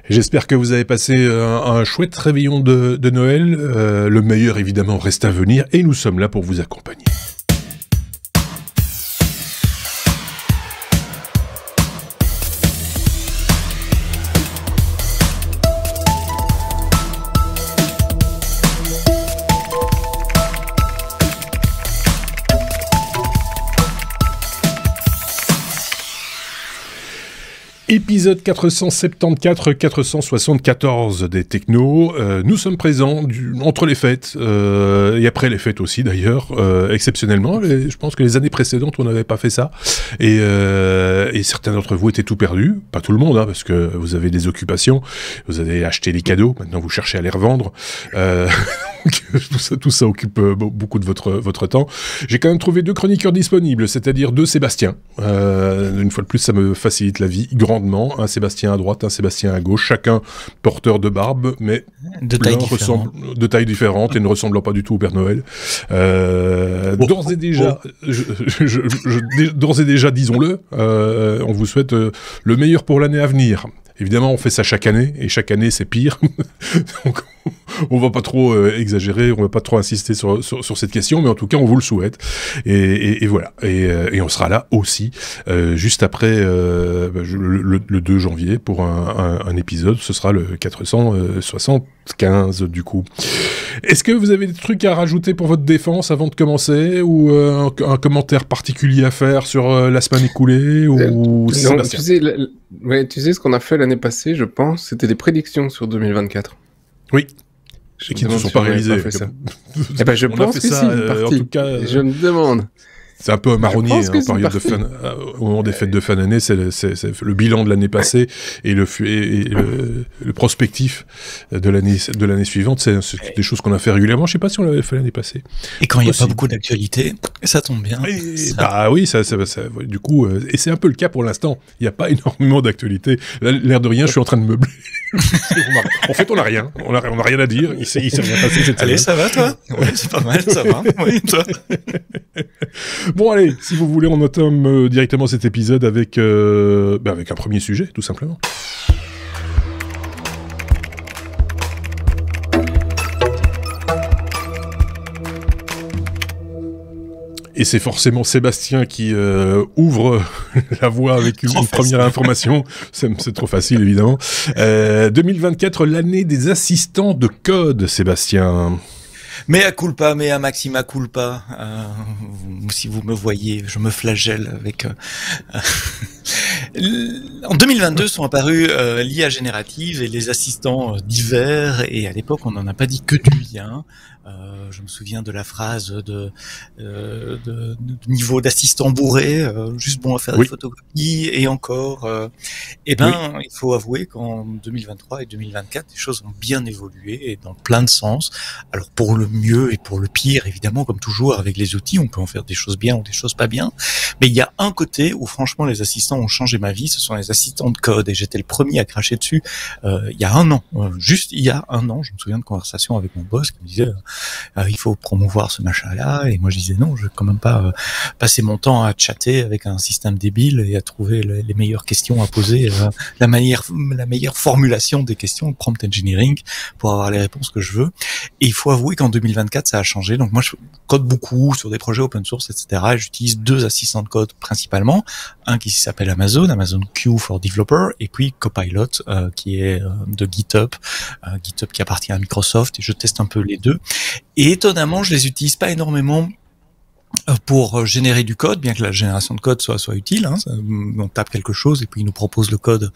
J'espère que vous avez passé un chouette réveillon de Noël. Le meilleur, évidemment, reste à venir et nous sommes là pour vous accompagner. Épisode 474 des Technos. Nous sommes présents entre les fêtes et après les fêtes aussi d'ailleurs, exceptionnellement. Je pense que les années précédentes, on n'avait pas fait ça. Et certains d'entre vous étaient tout perdus. Pas tout le monde, hein, parce que vous avez des occupations, vous avez acheté des cadeaux, maintenant vous cherchez à les revendre. Tout ça occupe beaucoup de votre temps. J'ai quand même trouvé 2 chroniqueurs disponibles, c'est-à-dire 2 Sébastien. Une fois de plus, ça me facilite la vie grandement. Un Sébastien à droite, un Sébastien à gauche, chacun porteur de barbe, mais de taille différente et ne ressemblant pas du tout au Père Noël. D'ores et déjà, disons-le, on vous souhaite le meilleur pour l'année à venir. Évidemment, on fait ça chaque année, et chaque année, c'est pire. Donc, on va pas trop exagérer, on va pas trop insister sur cette question, mais en tout cas, on vous le souhaite. Et voilà. Et on sera là aussi, juste après le 2 janvier, pour un épisode. Ce sera le 475, du coup. Est-ce que vous avez des trucs à rajouter pour votre défense avant de commencer, ou un commentaire particulier à faire sur la semaine écoulée, ou non, Sébastien? tu sais ce qu'on a fait l'année passée, je pense, c'était des prédictions sur 2024. Oui. Et qui ne se sont pas réalisées. Eh ben, je pense que si, en tout cas, je me demande. C'est un peu un marronnier en période de fin, au moment des fêtes de fin d'année, c'est le bilan de l'année passée et le prospectif de l'année suivante. C'est des choses qu'on a fait régulièrement. Je sais pas si on l'avait fait l'année passée. Et quand il n'y a pas beaucoup d'actualité, ça tombe bien. Bah oui, du coup, et c'est un peu le cas pour l'instant. Il n'y a pas énormément d'actualité. L'air de rien, je suis en train de meubler. En fait, on n'a rien. On n'a rien à dire. Il s'est rien passé cette semaine. Allez, ça va, toi? Oui, c'est pas mal, ça va. Oui, toi. Bon, allez, si vous voulez, on entame directement cet épisode avec un premier sujet, tout simplement. Et c'est forcément Sébastien qui ouvre la voie avec une première information. C'est trop facile, évidemment. 2024, l'année des assistants de code, Sébastien. Mea culpa, mea maxima culpa. Si vous me voyez, je me flagelle avec... En 2022 sont apparus l'IA générative et les assistants divers, et à l'époque on n'en a pas dit que du bien. Je me souviens de la phrase de niveau d'assistant bourré, juste bon à faire des photocopies, et encore. Il faut avouer qu'en 2023 et 2024, les choses ont bien évolué et dans plein de sens. Alors pour le mieux et pour le pire, évidemment, comme toujours avec les outils, on peut en faire des choses bien ou des choses pas bien. Mais il y a un côté où franchement les assistants ont changé ma vie, ce sont les assistants de code, et j'étais le premier à cracher dessus il y a un an, juste il y a un an. Je me souviens de conversations avec mon boss qui me disait il faut promouvoir ce machin-là, et moi je disais non, je vais quand même pas passer mon temps à chatter avec un système débile et à trouver les meilleures questions à poser, la meilleure formulation des questions, prompt engineering, pour avoir les réponses que je veux. Et il faut avouer qu'en 2024 ça a changé. Donc moi je code beaucoup sur des projets open source, etc. Et j'utilise 2 assistants de code principalement, un qui s'appelle Amazon Q for Developer, et puis Copilot qui est de GitHub qui appartient à Microsoft, et je teste un peu les 2. Et étonnamment, je les utilise pas énormément pour générer du code, bien que la génération de code soit utile, hein. On tape quelque chose et puis il nous propose le code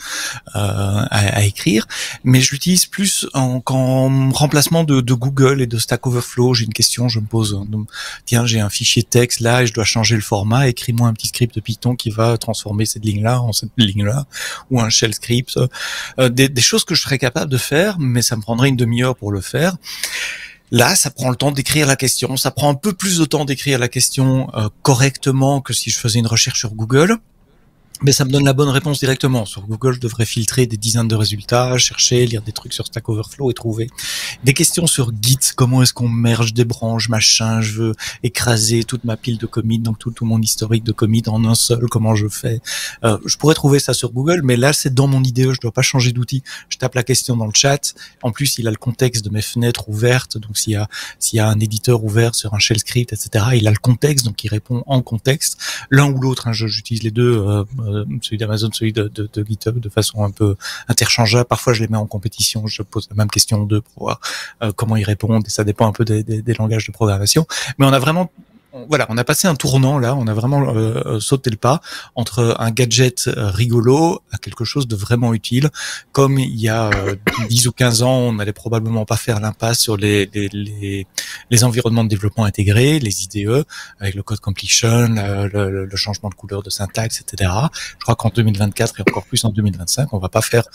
à écrire, mais je l'utilise plus en remplacement de Google et de Stack Overflow. J'ai une question, je me pose, tiens, j'ai un fichier texte là et je dois changer le format, écris-moi un petit script de Python qui va transformer cette ligne-là en cette ligne-là, ou un shell script, des choses que je serais capable de faire, mais ça me prendrait une demi-heure pour le faire. Là, ça prend le temps d'écrire la question, ça prend un peu plus de temps d'écrire la question correctement que si je faisais une recherche sur Google. Mais ça me donne la bonne réponse directement. Sur Google, je devrais filtrer des dizaines de résultats, chercher, lire des trucs sur Stack Overflow et trouver des questions sur Git. Comment est-ce qu'on merge des branches, machin? Je veux écraser toute ma pile de commits, donc tout mon historique de commits en un seul. Comment je fais? Je pourrais trouver ça sur Google, mais là, c'est dans mon IDE. Je dois pas changer d'outil. Je tape la question dans le chat. En plus, il a le contexte de mes fenêtres ouvertes. Donc, s'il y a un éditeur ouvert sur un shell script, etc., il a le contexte, donc il répond en contexte. L'un ou l'autre, hein, j'utilise les deux, celui d'Amazon, celui de GitHub, de façon un peu interchangeable. Parfois, je les mets en compétition, je pose la même question aux deux pour voir comment ils répondent, et ça dépend un peu des langages de programmation. Mais on a vraiment... Voilà, on a passé un tournant là, on a vraiment sauté le pas entre un gadget rigolo à quelque chose de vraiment utile. Comme il y a 10 ou 15 ans, on n'allait probablement pas faire l'impasse sur les environnements de développement intégrés, les IDE, avec le code completion, le changement de couleur de syntaxe, etc. Je crois qu'en 2024 et encore plus en 2025, on va pas faire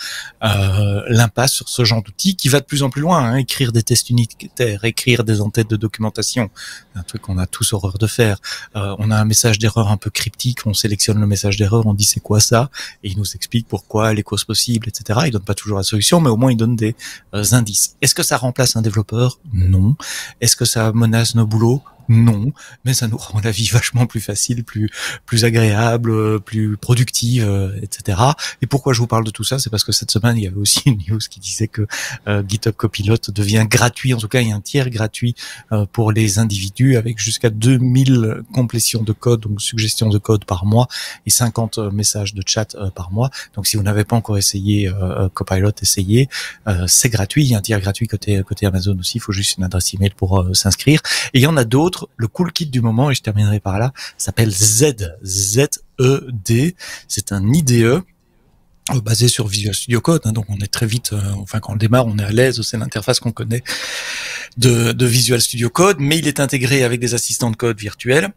l'impasse sur ce genre d'outil qui va de plus en plus loin. Hein, écrire des tests unitaires, écrire des entêtes de documentation, un truc qu'on a tous horreur de faire. On a un message d'erreur un peu cryptique, on sélectionne le message d'erreur, on dit c'est quoi ça, et il nous explique pourquoi, les causes possibles, etc. Il donne pas toujours la solution, mais au moins il donne des indices. Est-ce que ça remplace un développeur? Non. Est-ce que ça menace nos boulots? Non, mais ça nous rend la vie vachement plus facile, plus agréable, plus productive, etc. Et pourquoi je vous parle de tout ça? C'est parce que cette semaine, il y avait aussi une news qui disait que GitHub Copilot devient gratuit. En tout cas, il y a un tiers gratuit pour les individus avec jusqu'à 2000 complétions de code, donc suggestions de code par mois et 50 messages de chat par mois. Donc, si vous n'avez pas encore essayé Copilot, essayez. C'est gratuit. Il y a un tiers gratuit côté Amazon aussi. Il faut juste une adresse email pour s'inscrire. Et il y en a d'autres. Le cool kit du moment, et je terminerai par là, s'appelle Z-E-D. C'est un IDE basé sur Visual Studio Code, hein, donc on est très vite, quand on démarre, on est à l'aise, c'est l'interface qu'on connaît de Visual Studio Code, mais il est intégré avec des assistants de code virtuels.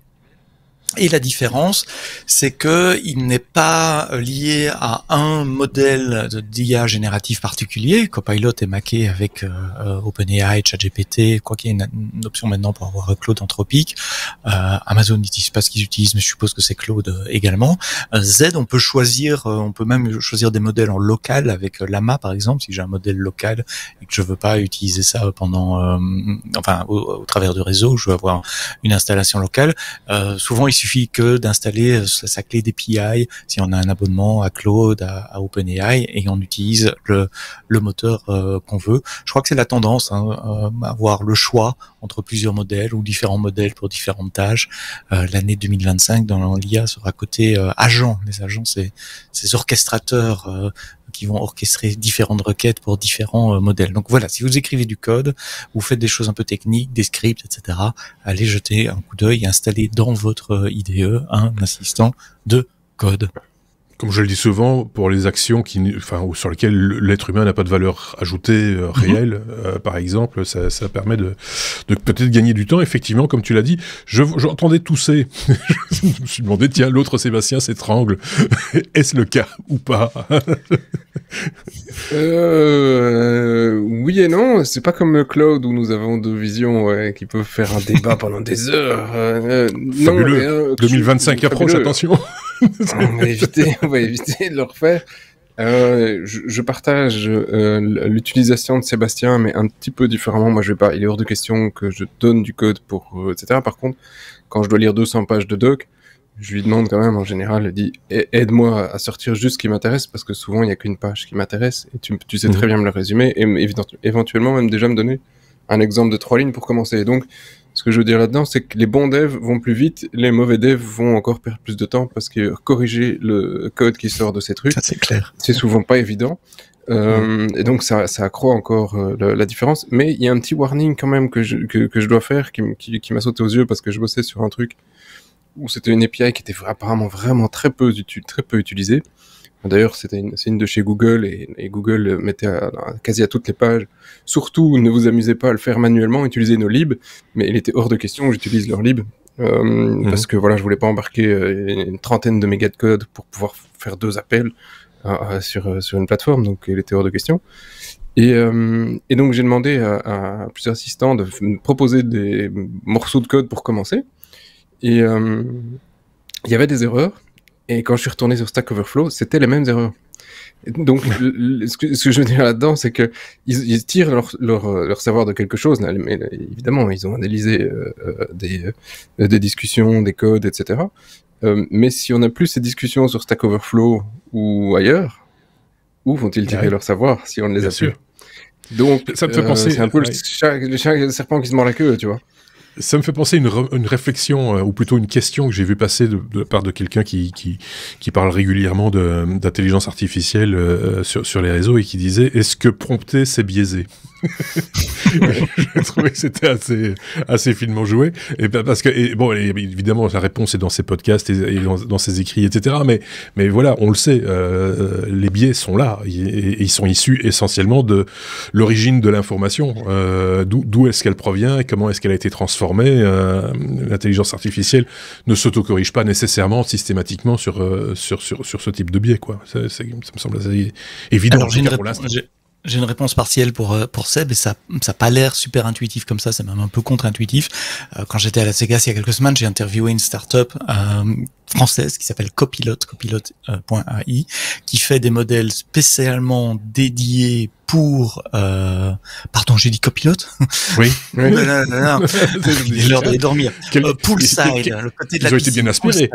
Et la différence, c'est que il n'est pas lié à un modèle d'IA génératif particulier. Copilot est maqué avec OpenAI, ChatGPT, quoi qu'il y ait une option maintenant pour avoir Claude Anthropique. Amazon n'utilise pas ce qu'ils utilisent, mais je suppose que c'est Claude également. Z, on peut même choisir des modèles en local avec Llama, par exemple, si j'ai un modèle local et que je veux pas utiliser ça pendant, au travers du réseau, je veux avoir une installation locale. Souvent, il suffit que d'installer sa clé d'API si on a un abonnement à Claude, à OpenAI, et on utilise le moteur qu'on veut. Je crois que c'est la tendance, avoir le choix entre plusieurs modèles ou différents modèles pour différentes tâches. L'année 2025 dans l'IA sera côté agents. Les agents, c'est ces orchestrateurs qui vont orchestrer différentes requêtes pour différents modèles. Donc voilà, si vous écrivez du code, vous faites des choses un peu techniques, des scripts, etc., allez jeter un coup d'œil et installer dans votre IDE un assistant de code. Comme je le dis souvent, pour les actions sur lesquelles l'être humain n'a pas de valeur ajoutée réelle, par exemple, ça permet de peut-être gagner du temps. Effectivement, comme tu l'as dit, j'entendais tousser. Je me suis demandé, tiens, l'autre Sébastien s'étrangle. Est-ce le cas ou pas? Oui et non. C'est pas comme le cloud où nous avons deux visions qui peuvent faire un débat pendant des heures. Fabuleux. 2025 approche, attention. On va éviter de le refaire. Je partage l'utilisation de Sébastien, mais un petit peu différemment. Moi, il est hors de question que je donne du code pour, etc. Par contre, quand je dois lire 200 pages de doc, je lui demande quand même, en général, je dis, aide-moi à sortir juste ce qui m'intéresse, parce que souvent, il n'y a qu'une page qui m'intéresse, et tu sais très bien me le résumer, et éventuellement même déjà me donner un exemple de 3 lignes pour commencer. Et donc, ce que je veux dire là-dedans, c'est que les bons devs vont plus vite, les mauvais devs vont encore perdre plus de temps parce que corriger le code qui sort de ces trucs, ça, c'est clair. C'est souvent pas évident. Et donc ça accroît encore la différence. Mais il y a un petit warning quand même que je dois faire qui m'a sauté aux yeux parce que je bossais sur un truc où c'était une API qui était apparemment vraiment très peu utilisée. D'ailleurs, c'est une de chez Google et Google mettait quasi à toutes les pages. Surtout, ne vous amusez pas à le faire manuellement, utilisez nos libs. Mais il était hors de question que j'utilise leurs libs parce que voilà, je voulais pas embarquer une trentaine de mégas de code pour pouvoir faire 2 appels sur une plateforme. Donc, il était hors de question. Et donc, j'ai demandé à plusieurs assistants de me proposer des morceaux de code pour commencer. Et il y avait des erreurs. Et quand je suis retourné sur Stack Overflow, c'était les mêmes erreurs. Donc, ce que je veux dire là-dedans, c'est que ils tirent leur savoir de quelque chose. Mais évidemment, ils ont analysé des discussions, des codes, etc. Mais si on n'a plus ces discussions sur Stack Overflow ou ailleurs, où vont-ils tirer leur savoir si on ne les a plus? Donc, ça me fait penser, c'est un peu le serpent qui se mord la queue, tu vois. Ça me fait penser une réflexion, ou plutôt une question que j'ai vu passer de la part de quelqu'un qui parle régulièrement d'intelligence artificielle sur les réseaux et qui disait « Est-ce que prompter, c'est biaisé ?» Je trouvais que c'était assez finement joué. Et parce que, évidemment, la réponse est dans ses podcasts et dans ses écrits, etc. Mais voilà, on le sait, les biais sont là et ils sont issus essentiellement de l'origine de l'information. D'où est-ce qu'elle provient et comment est-ce qu'elle a été transformée. L'intelligence artificielle ne s'auto-corrige pas nécessairement systématiquement sur ce type de biais, quoi. Ça me semble assez évident. Alors, j'ai une réponse partielle pour Seb, et ça a pas l'air super intuitif comme ça, c'est même un peu contre-intuitif. Quand j'étais à la Sega il y a quelques semaines, j'ai interviewé une start-up française qui s'appelle copilot.ai, qui fait des modèles spécialement dédiés pour pardon, j'ai dit copilote. Oui. Non, il est l'heure d'aller dormir. Poolside, le côté de la piscine. Ils ont été bien inspirés.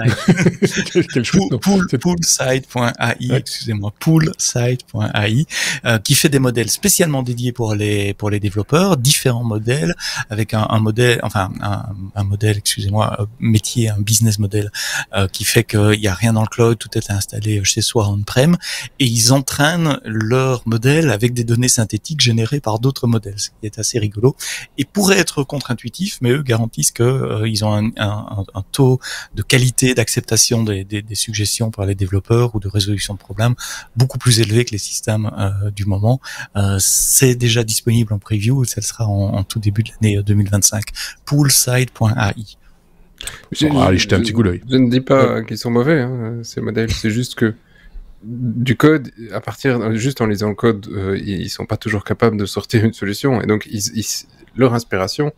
Poolside.ai, excusez-moi, Poolside.ai, qui fait des modèles spécialement dédiés pour les développeurs, différents modèles avec un modèle, excusez-moi, métier, un business model qui fait qu'il y a rien dans le cloud, tout est installé chez soi on-prem, et ils entraînent leur modèle avec des données synthétiques générées par d'autres modèles, ce qui est assez rigolo et pourrait être contre-intuitif, mais eux garantissent que ils ont un taux de qualité d'acceptation des suggestions par les développeurs ou de résolution de problèmes beaucoup plus élevé que les systèmes du moment. C'est déjà disponible en preview, ça sera en tout début de l'année 2025. Poolside.ai. Allez jeter un petit coup d'œil. Je ne dis pas qu'ils sont mauvais, ces modèles, c'est juste que du code, juste en lisant le code, ils sont pas toujours capables de sortir une solution, et donc leur inspiration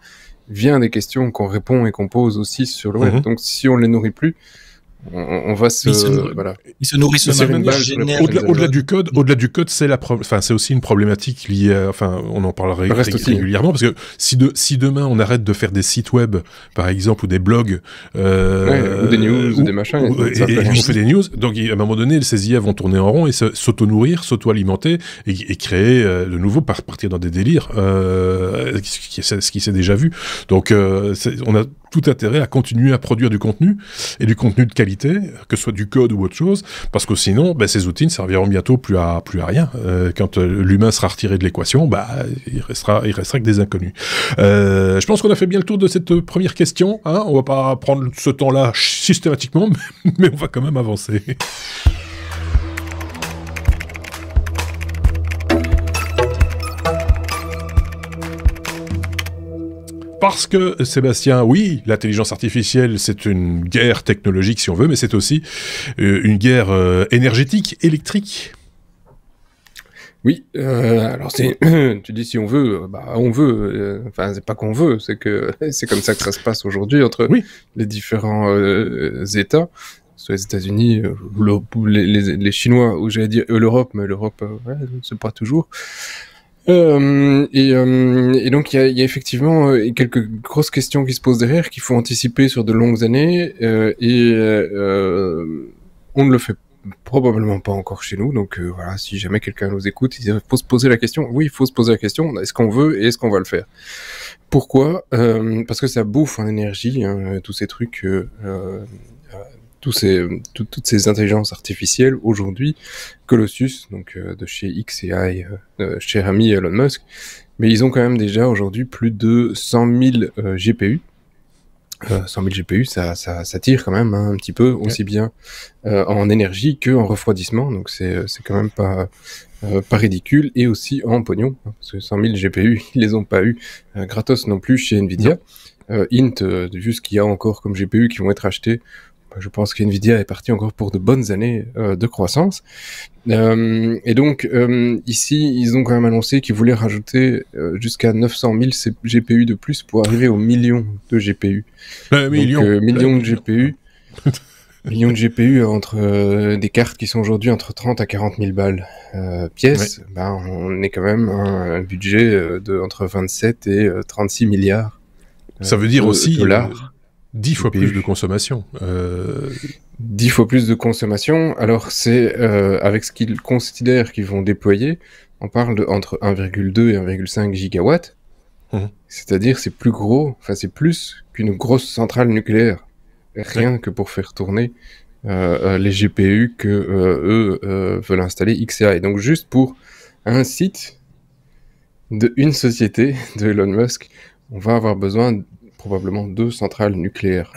vient des questions qu'on répond et qu'on pose aussi sur le web. Donc si on les nourrit plus, on va voilà. Ils se nourrissent au-delà du code, c'est aussi une problématique liée on en parlerait régulièrement, parce que si demain on arrête de faire des sites web, par exemple, ou des blogs, ou des news, ou des machins, et on fait des news, donc à un moment donné, ces IA vont tourner en rond et s'auto-nourrir, s'auto-alimenter et créer de nouveau, partir dans des délires, ce qui s'est déjà vu. Donc on a tout intérêt à continuer à produire du contenu, et du contenu de qualité, que ce soit du code ou autre chose, parce que sinon, ces outils ne serviront bientôt plus à rien. Quand l'humain sera retiré de l'équation, il restera que des inconnus. Je pense qu'on a fait bien le tour de cette première question. On va pas prendre ce temps-là systématiquement, mais on va quand même avancer. Parce que, Sébastien, oui, l'intelligence artificielle, c'est une guerre technologique, si on veut, mais c'est aussi une guerre énergétique, électrique. Oui, alors tu dis si on veut, on veut. C'est pas qu'on veut, c'est que c'est comme ça que ça se passe aujourd'hui entre les différents États, soit les États-Unis, les Chinois, ou j'allais dire l'Europe, mais l'Europe, c'est pas toujours. Et donc il y a effectivement quelques grosses questions qui se posent derrière, qu'il faut anticiper sur de longues années, on ne le fait probablement pas encore chez nous, donc voilà, si jamais quelqu'un nous écoute, il faut se poser la question. Oui, il faut se poser la question, est-ce qu'on veut et est-ce qu'on va le faire? Pourquoi? Parce que ça bouffe en énergie, tous ces trucs, toutes ces intelligences artificielles aujourd'hui, Colossus, donc de chez XAI, cher ami Elon Musk, mais ils ont quand même déjà aujourd'hui plus de 100 000 GPU. 100 000 GPU, ça tire quand même un petit peu, aussi bien en énergie que en refroidissement, donc c'est quand même pas ridicule, et aussi en pognon, parce que 100 000 GPU, ils les ont pas eu gratos non plus chez Nvidia. Vu ce qu'il y a encore comme GPU qui vont être achetés, je pense qu'NVIDIA est parti encore pour de bonnes années de croissance. Et donc, ici, ils ont quand même annoncé qu'ils voulaient rajouter jusqu'à 900 000 GPU de plus pour arriver aux millions de GPU. Millions de GPU. Millions de GPU entre des cartes qui sont aujourd'hui entre 30 à 40 000 balles pièce, on est quand même un budget de entre 27 et 36 milliards. Ça veut dire aussi dollars. 10 fois plus de consommation. 10 fois plus de consommation. Alors c'est avec ce qu'ils considèrent qu'ils vont déployer, on parle de entre 1,2 et 1,5 gigawatts. C'est-à-dire c'est plus gros, c'est plus qu'une grosse centrale nucléaire. Rien que pour faire tourner les GPU que eux veulent installer XA. Et donc juste pour un site d'une société de Elon Musk, on va avoir besoin probablement 2 centrales nucléaires.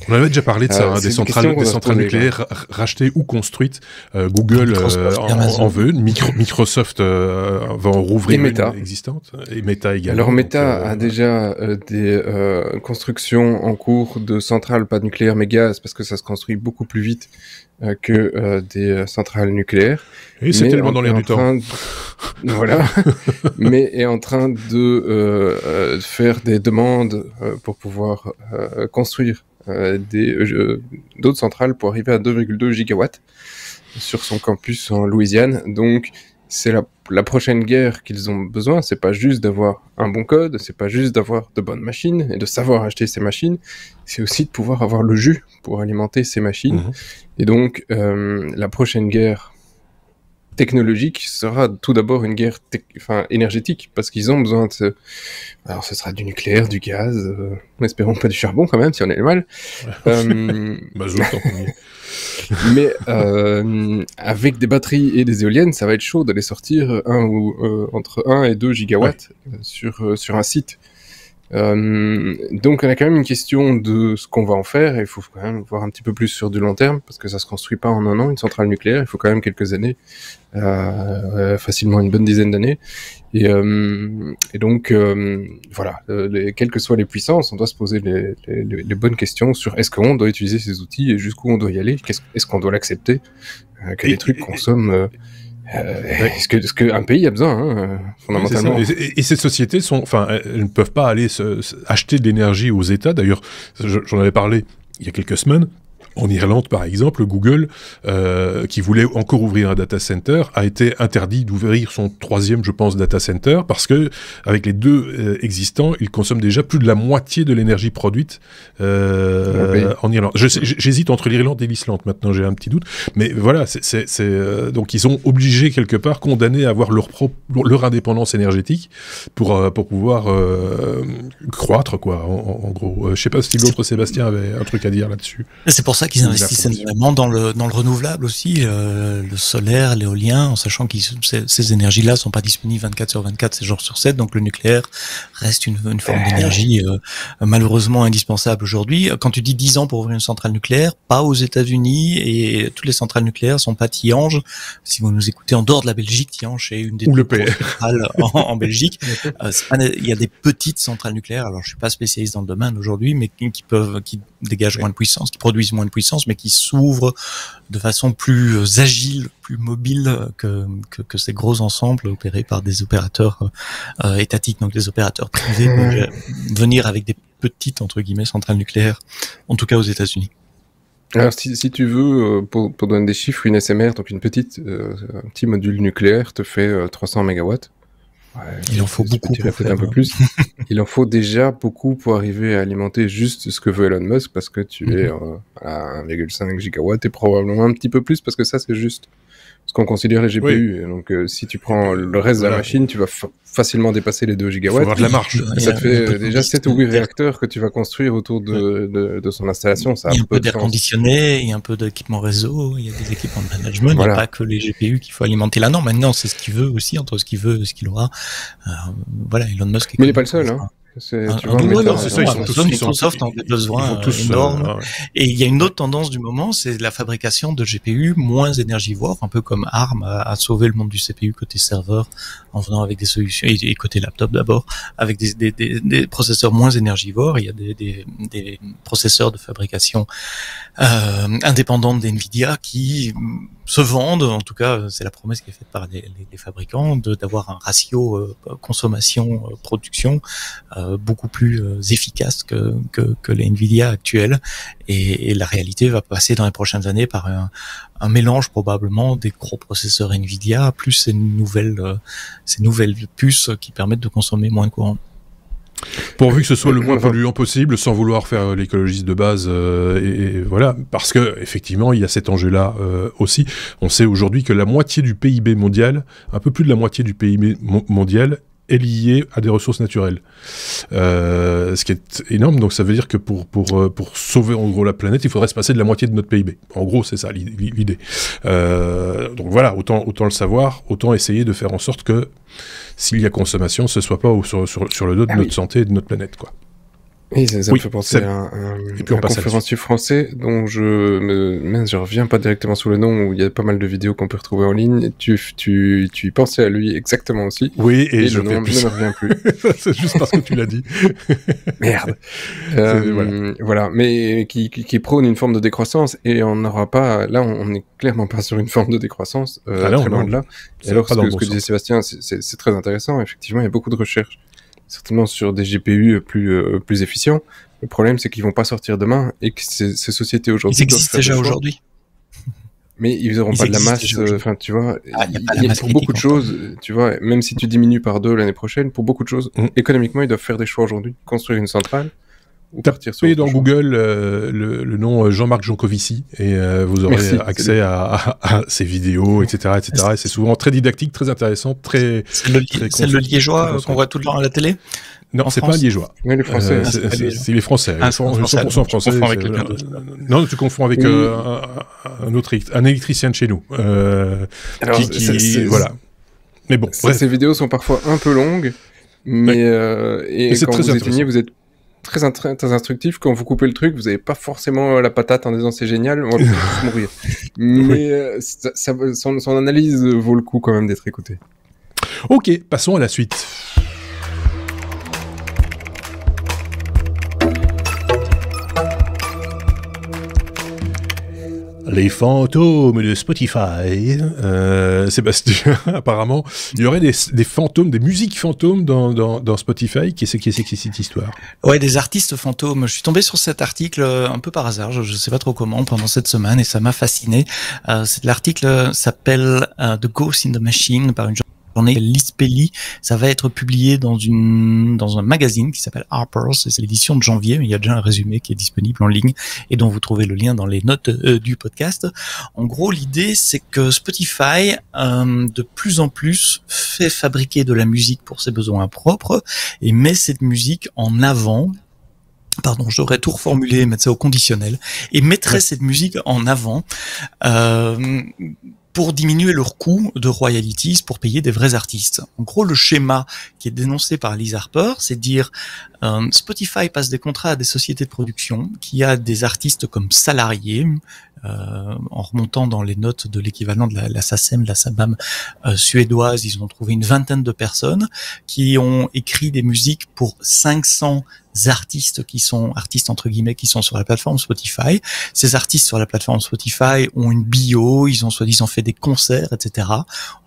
On avait déjà parlé de ça, des centrales nucléaires rachetées ou construites. Google en veut une, Microsoft va en rouvrir une existante, et Meta également. Alors Meta a déjà des constructions en cours de centrales, pas nucléaires mais gaz, parce que ça se construit beaucoup plus vite que des centrales nucléaires. Et c'est tellement dans l'air du temps. Voilà. Mais est en train de faire des demandes pour pouvoir construire d'autres centrales pour arriver à 2,2 gigawatts sur son campus en Louisiane. Donc c'est la prochaine guerre qu'ils ont besoin. C'est pas juste d'avoir un bon code, c'est pas juste d'avoir de bonnes machines et de savoir acheter ces machines, c'est aussi de pouvoir avoir le jus pour alimenter ces machines. Et donc la prochaine guerre technologique sera tout d'abord une guerre énergétique, parce qu'ils ont besoin de... Alors ce sera du nucléaire, du gaz, espérons pas du charbon quand même, si on est mal. Mais avec des batteries et des éoliennes, ça va être chaud d'aller sortir entre 1 et 2 gigawatts sur un site. Donc on a quand même une question de ce qu'on va en faire, et il faut quand même voir un petit peu plus sur du long terme, parce que ça se construit pas en un an, une centrale nucléaire, il faut quand même quelques années, facilement une bonne dizaine d'années, et donc voilà, quelles que soient les puissances, on doit se poser les bonnes questions sur est-ce qu'on doit utiliser ces outils et jusqu'où on doit y aller, est-ce qu'on doit l'accepter, que les trucs consomment... Est-ce qu'un pays a besoin, fondamentalement. Et ces sociétés elles ne peuvent pas aller acheter de l'énergie aux États. D'ailleurs, j'en avais parlé il y a quelques semaines. En Irlande, par exemple, Google, qui voulait encore ouvrir un data center, a été interdit d'ouvrir son 3e, je pense, data center, parce que avec les 2 existants, il consomme déjà plus de la moitié de l'énergie produite en Irlande. J'hésite entre l'Irlande et l'Islande, maintenant j'ai un petit doute, mais voilà, donc ils sont obligés quelque part, condamnés à avoir leur indépendance énergétique pour pouvoir croître, quoi, en gros. Je sais pas si l'autre Sébastien avait un truc à dire là-dessus. C'est pour ça qu'ils investissent énormément dans le renouvelable aussi, le solaire, l'éolien, en sachant que ces énergies-là sont pas disponibles 24 sur 24, 7 jours sur 7, donc le nucléaire reste une forme d'énergie malheureusement indispensable aujourd'hui. Quand tu dis 10 ans pour ouvrir une centrale nucléaire, pas aux États-Unis, et toutes les centrales nucléaires sont pas Tihange. Si vous nous écoutez en dehors de la Belgique, Tihange est une des plus grosses centrales en Belgique. Il y a des petites centrales nucléaires, alors je suis pas spécialiste dans le domaine aujourd'hui, mais qui dégagent moins de puissance, qui produisent moins de puissance, mais qui s'ouvrent de façon plus agile, plus mobile que ces gros ensembles opérés par des opérateurs étatiques, donc des opérateurs privés peuvent venir avec des petites, entre guillemets, centrales nucléaires, en tout cas aux États-Unis. Alors si tu veux, pour donner des chiffres, une SMR, donc un petit module nucléaire te fait 300 mégawatts. Ouais, il en faut beaucoup pour faire un peu plus. Il en faut déjà beaucoup pour arriver à alimenter juste ce que veut Elon Musk, parce que tu es à 1,5 gigawatt et probablement un petit peu plus, parce que ça c'est juste ce qu'on considère les GPU. Et donc si tu prends le reste de la machine, tu vas facilement dépasser les 2 gigawatts. Il faut avoir de la marge. Et ça te fait déjà 7 ou 8 réacteurs que tu vas construire autour de son installation. Ça il y a un peu d'air conditionné, il y a un peu d'équipement réseau, il y a des équipements de management, il n'y a pas que les GPU qu'il faut alimenter là. Non, maintenant c'est ce qu'il veut aussi, entre ce qu'il veut et ce qu'il aura. Voilà, Elon Musk. Mais il n'est pas le seul, hein. C'est ça, ils sont tous Microsoft en besoin énorme. Et il y a une autre tendance du moment, c'est la fabrication de GPU moins énergivores, un peu comme ARM a sauvé le monde du CPU côté serveur en venant avec des solutions, et côté laptop d'abord, avec des processeurs moins énergivores. Il y a des processeurs de fabrication indépendants d'NVIDIA qui se vendent, en tout cas c'est la promesse qui est faite par les fabricants, d'avoir un ratio consommation-production beaucoup plus efficace que les Nvidia actuels, et la réalité va passer dans les prochaines années par un mélange probablement des gros processeurs Nvidia plus ces nouvelles puces qui permettent de consommer moins de courant. Pourvu que ce soit le moins polluant possible, sans vouloir faire l'écologiste de base, et voilà, parce que effectivement, il y a cet enjeu-là aussi. On sait aujourd'hui que la moitié du PIB mondial, un peu plus de la moitié du PIB mondial, est lié à des ressources naturelles. Ce qui est énorme, donc ça veut dire que pour sauver en gros la planète, il faudrait se passer de la moitié de notre PIB. En gros, c'est ça l'idée. Donc voilà, autant le savoir, autant essayer de faire en sorte que s'il y a consommation, ce soit pas sur le dos de notre santé et de notre planète, quoi. Et ça me fait penser à un conférencier français dont je reviens pas directement sous le nom, où il y a pas mal de vidéos qu'on peut retrouver en ligne. Tu y pensais à lui exactement aussi. Oui, et le nom ne me revient plus. C'est juste parce que tu l'as dit. Merde. Voilà. Mais qui prône une forme de décroissance, et on n'aura pas, là, on n'est clairement pas sur une forme de décroissance, très loin de là. Et alors, ce que disait Sébastien, c'est très intéressant. Effectivement, il y a beaucoup de recherches, certainement sur des GPU plus efficients. Le problème, c'est qu'ils vont pas sortir demain, et que ces sociétés aujourd'hui... Ils existent déjà aujourd'hui. Mais ils n'auront pas de la masse, enfin, tu vois, pour beaucoup de choses, tu vois, même si tu diminues par 2 l'année prochaine, pour beaucoup de choses, économiquement, ils doivent faire des choix aujourd'hui. Construire une centrale, ou partir sur... Tapez dans Google le nom Jean-Marc Jancovici, et vous aurez accès à ces vidéos, etc., etc. Et c'est souvent très didactique, très intéressant, très... C'est le liégeois qu'on voit tout le temps à la télé? Non, c'est pas un liégeois. Oui, les Français. C'est les Français. Ils sont 100% français. Tu confonds avec quelqu'un d'autre. Non, tu confonds avec un électricien de chez nous. Alors, voilà. Mais bon, ces vidéos sont parfois un peu longues, mais quand vous éteignez, vous êtes très instructif. Quand vous coupez le truc, vous n'avez pas forcément la patate en disant c'est génial, on va tous mourir. Mais son analyse vaut le coup quand même d'être écoutée. Ok, passons à la suite. Les fantômes de Spotify. Sébastien, apparemment, il y aurait des fantômes, des musiques fantômes dans Spotify. Qu'est-ce que c'est que cette histoire? Ouais, des artistes fantômes. Je suis tombé sur cet article un peu par hasard, je sais pas trop comment, pendant cette semaine, et ça m'a fasciné. L'article s'appelle The Ghost in the Machine, par une journée Lise Pelli. Ça va être publié dans un magazine qui s'appelle Harper's, c'est l'édition de janvier, mais il y a déjà un résumé qui est disponible en ligne et dont vous trouvez le lien dans les notes du podcast. En gros, l'idée, c'est que Spotify de plus en plus fait fabriquer de la musique pour ses besoins propres et met cette musique en avant. Pardon, j'aurais tout reformulé, mettre ça au conditionnel, et mettrait cette musique en avant pour diminuer leur coût de royalties pour payer des vrais artistes. En gros, le schéma qui est dénoncé par Liz Harper, c'est de dire Spotify passe des contrats à des sociétés de production qui a des artistes comme salariés, en remontant dans les notes de l'équivalent de la SACEM, la SABAM suédoise, ils ont trouvé une vingtaine de personnes qui ont écrit des musiques pour 500 artistes qui sont artistes entre guillemets qui sont sur la plateforme Spotify. Ces artistes sur la plateforme Spotify ont une bio, ils ont soi-disant fait des concerts, etc.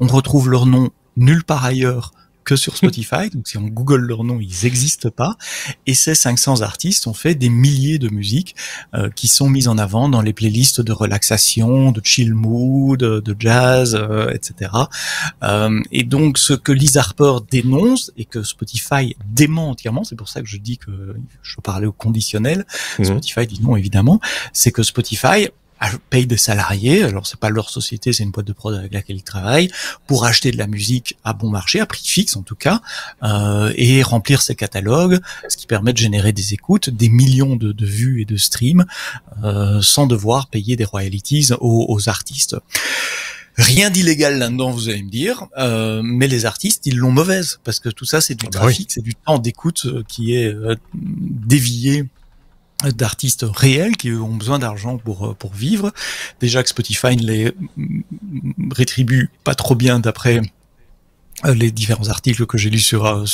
On retrouve leur nom nulle part ailleurs que sur Spotify, donc si on google leur nom, ils n'existent pas, et ces 500 artistes ont fait des milliers de musiques qui sont mises en avant dans les playlists de relaxation, de chill mood, de jazz, etc. Et donc ce que Liz Harper dénonce, et que Spotify dément entièrement, c'est pour ça que je dis que je parlais au conditionnel, Spotify dit non évidemment, c'est que Spotify paye des salariés, alors c'est pas leur société, c'est une boîte de prod avec laquelle ils travaillent, pour acheter de la musique à bon marché, à prix fixe en tout cas, et remplir ses catalogues, ce qui permet de générer des écoutes, des millions de vues et de streams, sans devoir payer des royalties aux artistes. Rien d'illégal là-dedans, vous allez me dire, mais les artistes, ils l'ont mauvaise, parce que tout ça, c'est du trafic, c'est du temps d'écoute qui est dévié d'artistes réels qui ont besoin d'argent pour vivre. Déjà que Spotify ne les rétribue pas trop bien d'après les différents articles que j'ai lus sur le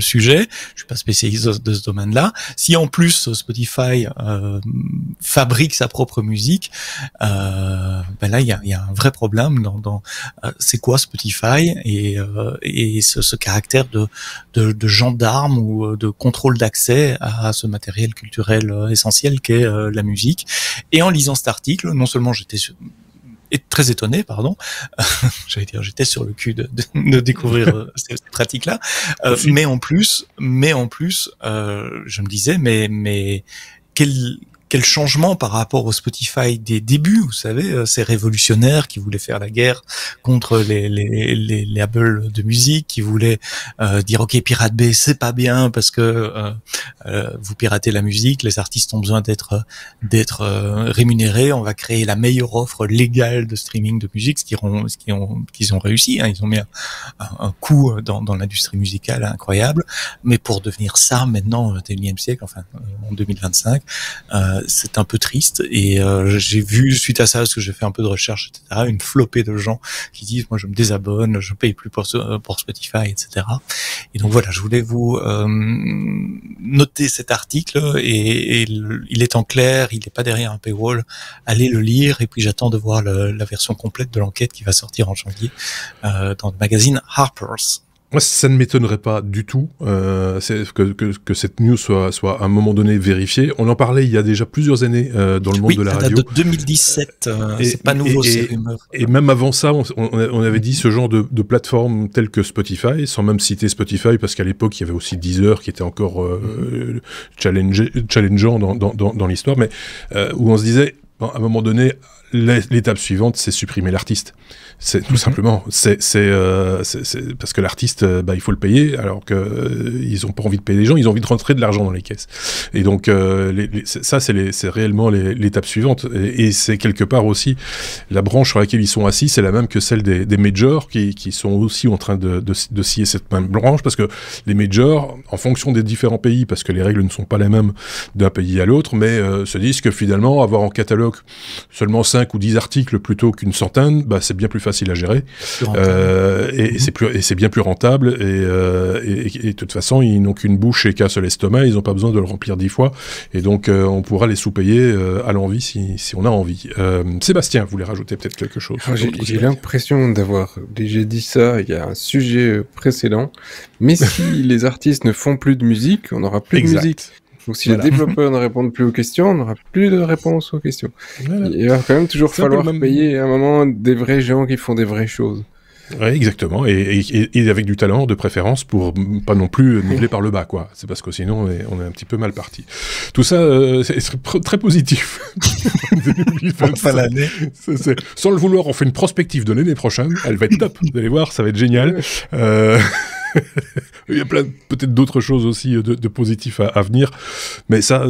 sujet. Je suis pas spécialiste de ce domaine-là. Si en plus Spotify fabrique sa propre musique, ben là il y a un vrai problème dans c'est quoi Spotify et ce caractère de gendarme ou de contrôle d'accès à ce matériel culturel essentiel qu'est la musique. Et en lisant cet article, non seulement j'étais très étonné, j'allais dire, j'étais sur le cul de découvrir ces pratiques-là, mais en plus, je me disais, mais quel changement par rapport au Spotify des débuts, vous savez, ces révolutionnaires qui voulaient faire la guerre contre les labels de musique, qui voulaient dire ok, Pirate Bay c'est pas bien parce que vous piratez la musique, les artistes ont besoin d'être rémunérés, on va créer la meilleure offre légale de streaming de musique, ce qu'ils ont réussi, hein, ils ont mis un coup dans l'industrie musicale incroyable, mais pour devenir ça maintenant au XXIe siècle, enfin en 2025, c'est un peu triste et j'ai vu suite à ça, parce que j'ai fait un peu de recherche, etc., une flopée de gens qui disent moi je me désabonne, je paye plus pour Spotify, etc. Et donc voilà, je voulais vous noter cet article et il est en clair, il n'est pas derrière un paywall, allez le lire et puis j'attends de voir la version complète de l'enquête qui va sortir en janvier dans le magazine Harper's. Moi, ça ne m'étonnerait pas du tout que cette news soit à un moment donné vérifiée. On en parlait il y a déjà plusieurs années dans le monde de la radio. Oui, ça date de 2017. C'est pas nouveau, ces rumeurs. Et même avant ça, on avait dit ce genre de plateforme telle que Spotify, sans même citer Spotify, parce qu'à l'époque, il y avait aussi Deezer qui était encore challengeant dans l'histoire, mais où on se disait, à un moment donné, l'étape suivante, c'est supprimer l'artiste. C'est tout simplement, c'est parce que l'artiste, il faut le payer, alors que ils ont pas envie de payer les gens, ils ont envie de rentrer de l'argent dans les caisses. Et donc ça, c'est réellement l'étape suivante. Et c'est quelque part aussi la branche sur laquelle ils sont assis, c'est la même que celle des majors qui sont aussi en train de scier cette même branche, parce que les majors, en fonction des différents pays, parce que les règles ne sont pas les mêmes d'un pays à l'autre, mais se disent que finalement avoir en catalogue seulement 5 ou 10 articles plutôt qu'une centaine, c'est bien plus facile à gérer, et c'est bien plus rentable, et de toute façon ils n'ont qu'une bouche et qu'un seul estomac, ils n'ont pas besoin de le remplir 10 fois, et donc on pourra les sous-payer à l'envie si on a envie. Sébastien, vous voulez rajouter peut-être quelque chose? J'ai l'impression d'avoir déjà dit ça il y a un sujet précédent, mais si les artistes ne font plus de musique, on n'aura plus de musique. Donc si les développeurs ne répondent plus aux questions, on n'aura plus de réponse aux questions. Voilà. Il va quand même toujours falloir payer à un moment des vrais gens qui font des vraies choses. Ouais, exactement, et avec du talent de préférence pour pas non plus niveler par le bas, quoi. C'est parce que sinon on est un petit peu mal parti. Tout ça, c'est très positif. Enfin, l'année. Sans le vouloir, on fait une prospective de l'année prochaine. Elle va être top. Vous allez voir, ça va être génial. Il y a peut-être d'autres choses aussi de positifs à venir, mais ça,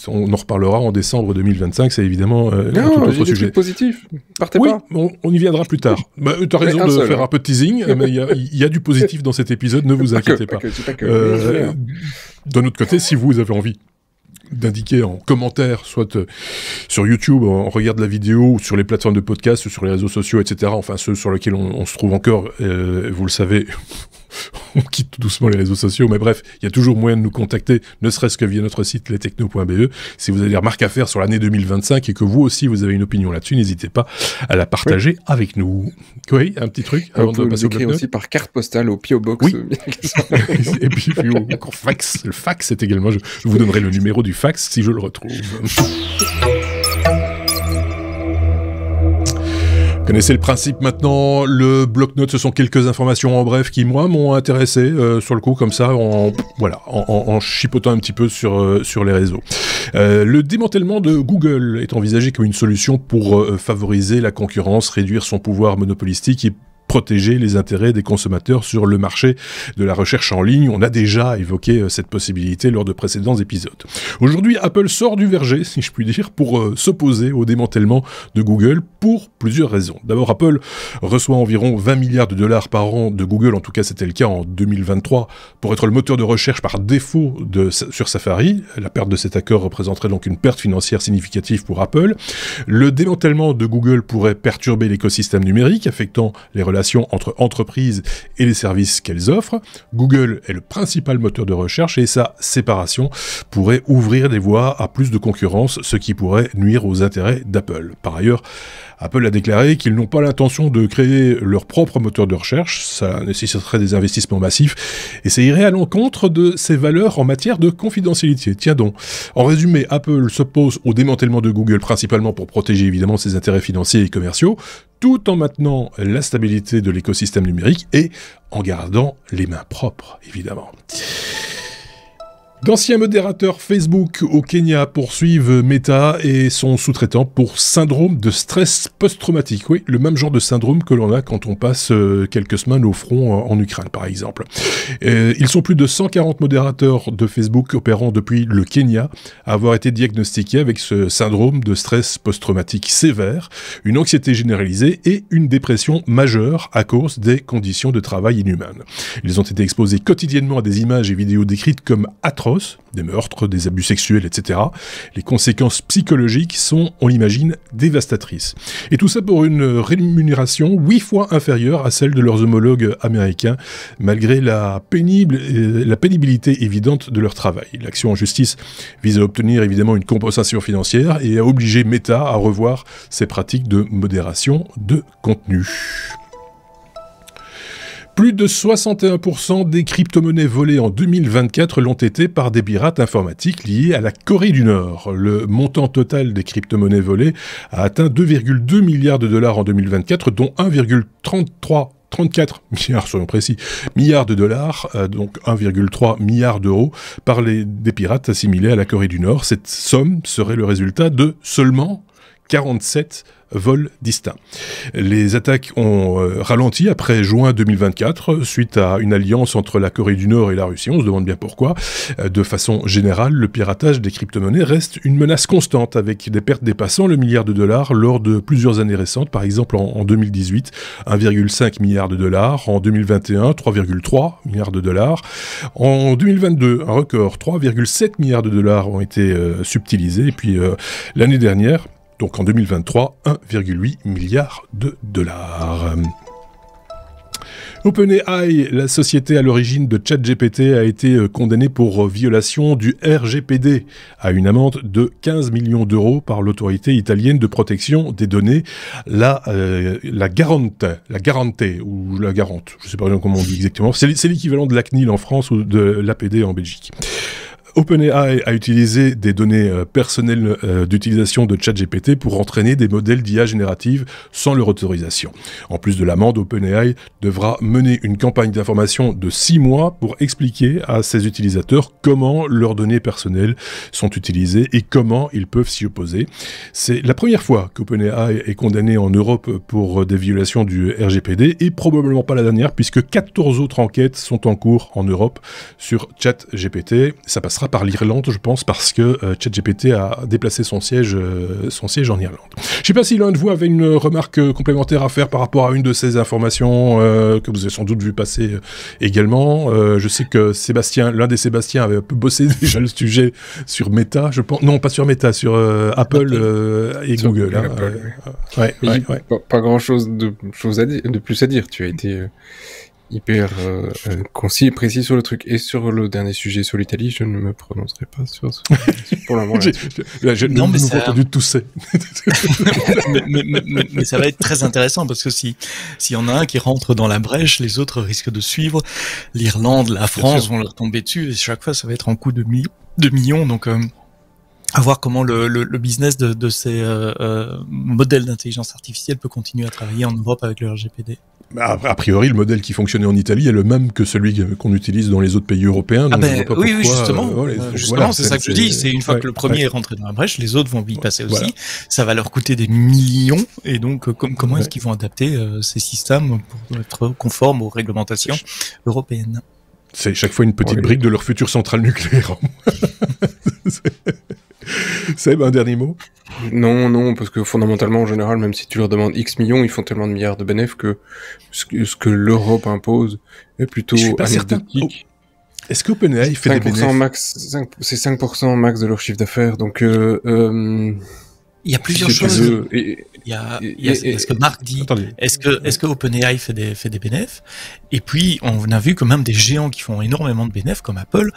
on en reparlera en décembre 2025, c'est évidemment un tout autre sujet. Positif. Partez oui, pas. On y viendra plus tard. Tu as raison de faire un peu de teasing, mais il y a du positif dans cet épisode, ne vous inquiétez pas. D'un autre côté, si vous avez envie d'indiquer en commentaire, soit sur YouTube, on regarde la vidéo, ou sur les plateformes de podcast, ou sur les réseaux sociaux, etc., enfin ceux sur lesquels on se trouve encore, vous le savez, on quitte doucement les réseaux sociaux, mais bref, il y a toujours moyen de nous contacter, ne serait-ce que via notre site lestechno.be. Si vous avez des remarques à faire sur l'année 2025 et que vous aussi vous avez une opinion là-dessus, n'hésitez pas à la partager avec nous. Oui, un petit truc avant de passer au écrire aussi par carte postale au P.O. Box. Oui. Et puis au fax. Le fax, c'est également... Je vous donnerai le numéro du fax si je le retrouve. Vous connaissez le principe maintenant, le bloc-notes, ce sont quelques informations en bref qui, moi, m'ont intéressé sur le coup, comme ça, en chipotant un petit peu sur les réseaux. Le démantèlement de Google est envisagé comme une solution pour favoriser la concurrence, réduire son pouvoir monopolistique et protéger les intérêts des consommateurs sur le marché de la recherche en ligne. On a déjà évoqué cette possibilité lors de précédents épisodes. Aujourd'hui, Apple sort du verger, si je puis dire, pour s'opposer au démantèlement de Google pour plusieurs raisons. D'abord, Apple reçoit environ 20 milliards de dollars par an de Google, en tout cas c'était le cas en 2023, pour être le moteur de recherche par défaut sur Safari. La perte de cet accord représenterait donc une perte financière significative pour Apple. Le démantèlement de Google pourrait perturber l'écosystème numérique, affectant les relations relations entre entreprises et les services qu'elles offrent. Google est le principal moteur de recherche et sa séparation pourrait ouvrir des voies à plus de concurrence, ce qui pourrait nuire aux intérêts d'Apple. Par ailleurs, Apple a déclaré qu'ils n'ont pas l'intention de créer leur propre moteur de recherche, ça nécessiterait des investissements massifs, et ça irait à l'encontre de ses valeurs en matière de confidentialité. Tiens donc. En résumé, Apple s'oppose au démantèlement de Google principalement pour protéger évidemment ses intérêts financiers et commerciaux, tout en maintenant la stabilité de l'écosystème numérique et en gardant les mains propres, évidemment. D'anciens modérateurs Facebook au Kenya poursuivent Meta et son sous-traitant pour syndrome de stress post-traumatique. Oui, le même genre de syndrome que l'on a quand on passe quelques semaines au front en Ukraine, par exemple. Ils sont plus de 140 modérateurs de Facebook opérant depuis le Kenya à avoir été diagnostiqués avec ce syndrome de stress post-traumatique sévère, une anxiété généralisée et une dépression majeure à cause des conditions de travail inhumaines. Ils ont été exposés quotidiennement à des images et vidéos décrites comme atroces, des meurtres, des abus sexuels, etc. Les conséquences psychologiques sont, on l'imagine, dévastatrices. Et tout ça pour une rémunération 8 fois inférieure à celle de leurs homologues américains, malgré la pénibilité évidente de leur travail. L'action en justice vise à obtenir évidemment une compensation financière et à obliger Meta à revoir ses pratiques de modération de contenu. Plus de 61% des crypto-monnaies volées en 2024 l'ont été par des pirates informatiques liés à la Corée du Nord. Le montant total des crypto-monnaies volées a atteint 2,2 milliards de dollars en 2024, dont 34 milliards, soyons précis, milliards de dollars, donc 1,3 milliard d'euros, par des pirates assimilés à la Corée du Nord. Cette somme serait le résultat de seulement 47 vols distincts. Les attaques ont ralenti après juin 2024 suite à une alliance entre la Corée du Nord et la Russie. On se demande bien pourquoi. De façon générale, le piratage des crypto-monnaies reste une menace constante avec des pertes dépassant le milliard de dollars lors de plusieurs années récentes. Par exemple, en 2018, 1,5 milliard de dollars. En 2021, 3,3 milliards de dollars. En 2022, un record, 3,7 milliards de dollars ont été subtilisés. Et puis l'année dernière, donc en 2023, 1,8 milliard de dollars. OpenAI, la société à l'origine de ChatGPT, a été condamnée pour violation du RGPD à une amende de 15 millions d'euros par l'autorité italienne de protection des données, la Garante, ou la Garante, je ne sais pas comment on dit exactement, c'est l'équivalent de la CNIL en France ou de l'APD en Belgique. OpenAI a utilisé des données personnelles d'utilisation de ChatGPT pour entraîner des modèles d'IA générative sans leur autorisation. En plus de l'amende, OpenAI devra mener une campagne d'information de 6 mois pour expliquer à ses utilisateurs comment leurs données personnelles sont utilisées et comment ils peuvent s'y opposer. C'est la première fois qu'OpenAI est condamné en Europe pour des violations du RGPD et probablement pas la dernière puisque 14 autres enquêtes sont en cours en Europe sur ChatGPT. Ça passera par l'Irlande, je pense, parce que ChatGPT a déplacé son siège en Irlande. Je ne sais pas si l'un de vous avait une remarque complémentaire à faire par rapport à une de ces informations que vous avez sans doute vu passer également. Je sais que l'un des Sébastien avait un peu bossé déjà le sujet sur Meta, je pense. Non, pas sur Meta, sur Apple et sur Google. Ouais. Pas grand-chose de plus à dire. Tu as été hyper concis et précis sur le truc. Et sur le dernier sujet sur l'Italie, je ne me prononcerai pas sur ce pour le moment. Non, mais ça... entendu tousser. mais ça va être très intéressant parce que s'il y en a un qui rentre dans la brèche, les autres risquent de suivre. L'Irlande, la France vont leur tomber dessus et chaque fois ça va être en coup de millions. Donc à voir comment le business de ces modèles d'intelligence artificielle peut continuer à travailler en Europe avec le RGPD. A priori, le modèle qui fonctionnait en Italie est le même que celui qu'on utilise dans les autres pays européens. Donc oui, justement. Justement, c'est ça que je dis. C'est une fois que le premier est rentré dans la brèche, les autres vont y passer aussi. Voilà. Ça va leur coûter des millions. Et donc, comment est-ce qu'ils vont adapter ces systèmes pour être conformes aux réglementations européennes? C'est chaque fois une petite brique de leur future centrale nucléaire. C'est un dernier mot? Non, parce que fondamentalement, en général, même si tu leur demandes X millions, ils font tellement de milliards de bénéfices que ce que l'Europe impose est plutôt anecdotique. Est-ce qu'OpenAI fait des bénéfices c'est 5% max de leur chiffre d'affaires, donc Il y a plusieurs Si tu choses. veux, Il y a ce que Marc dit. Attendez. Est-ce que OpenAI fait des bénéfices? Et puis, on a vu que même des géants qui font énormément de bénéfices, comme Apple,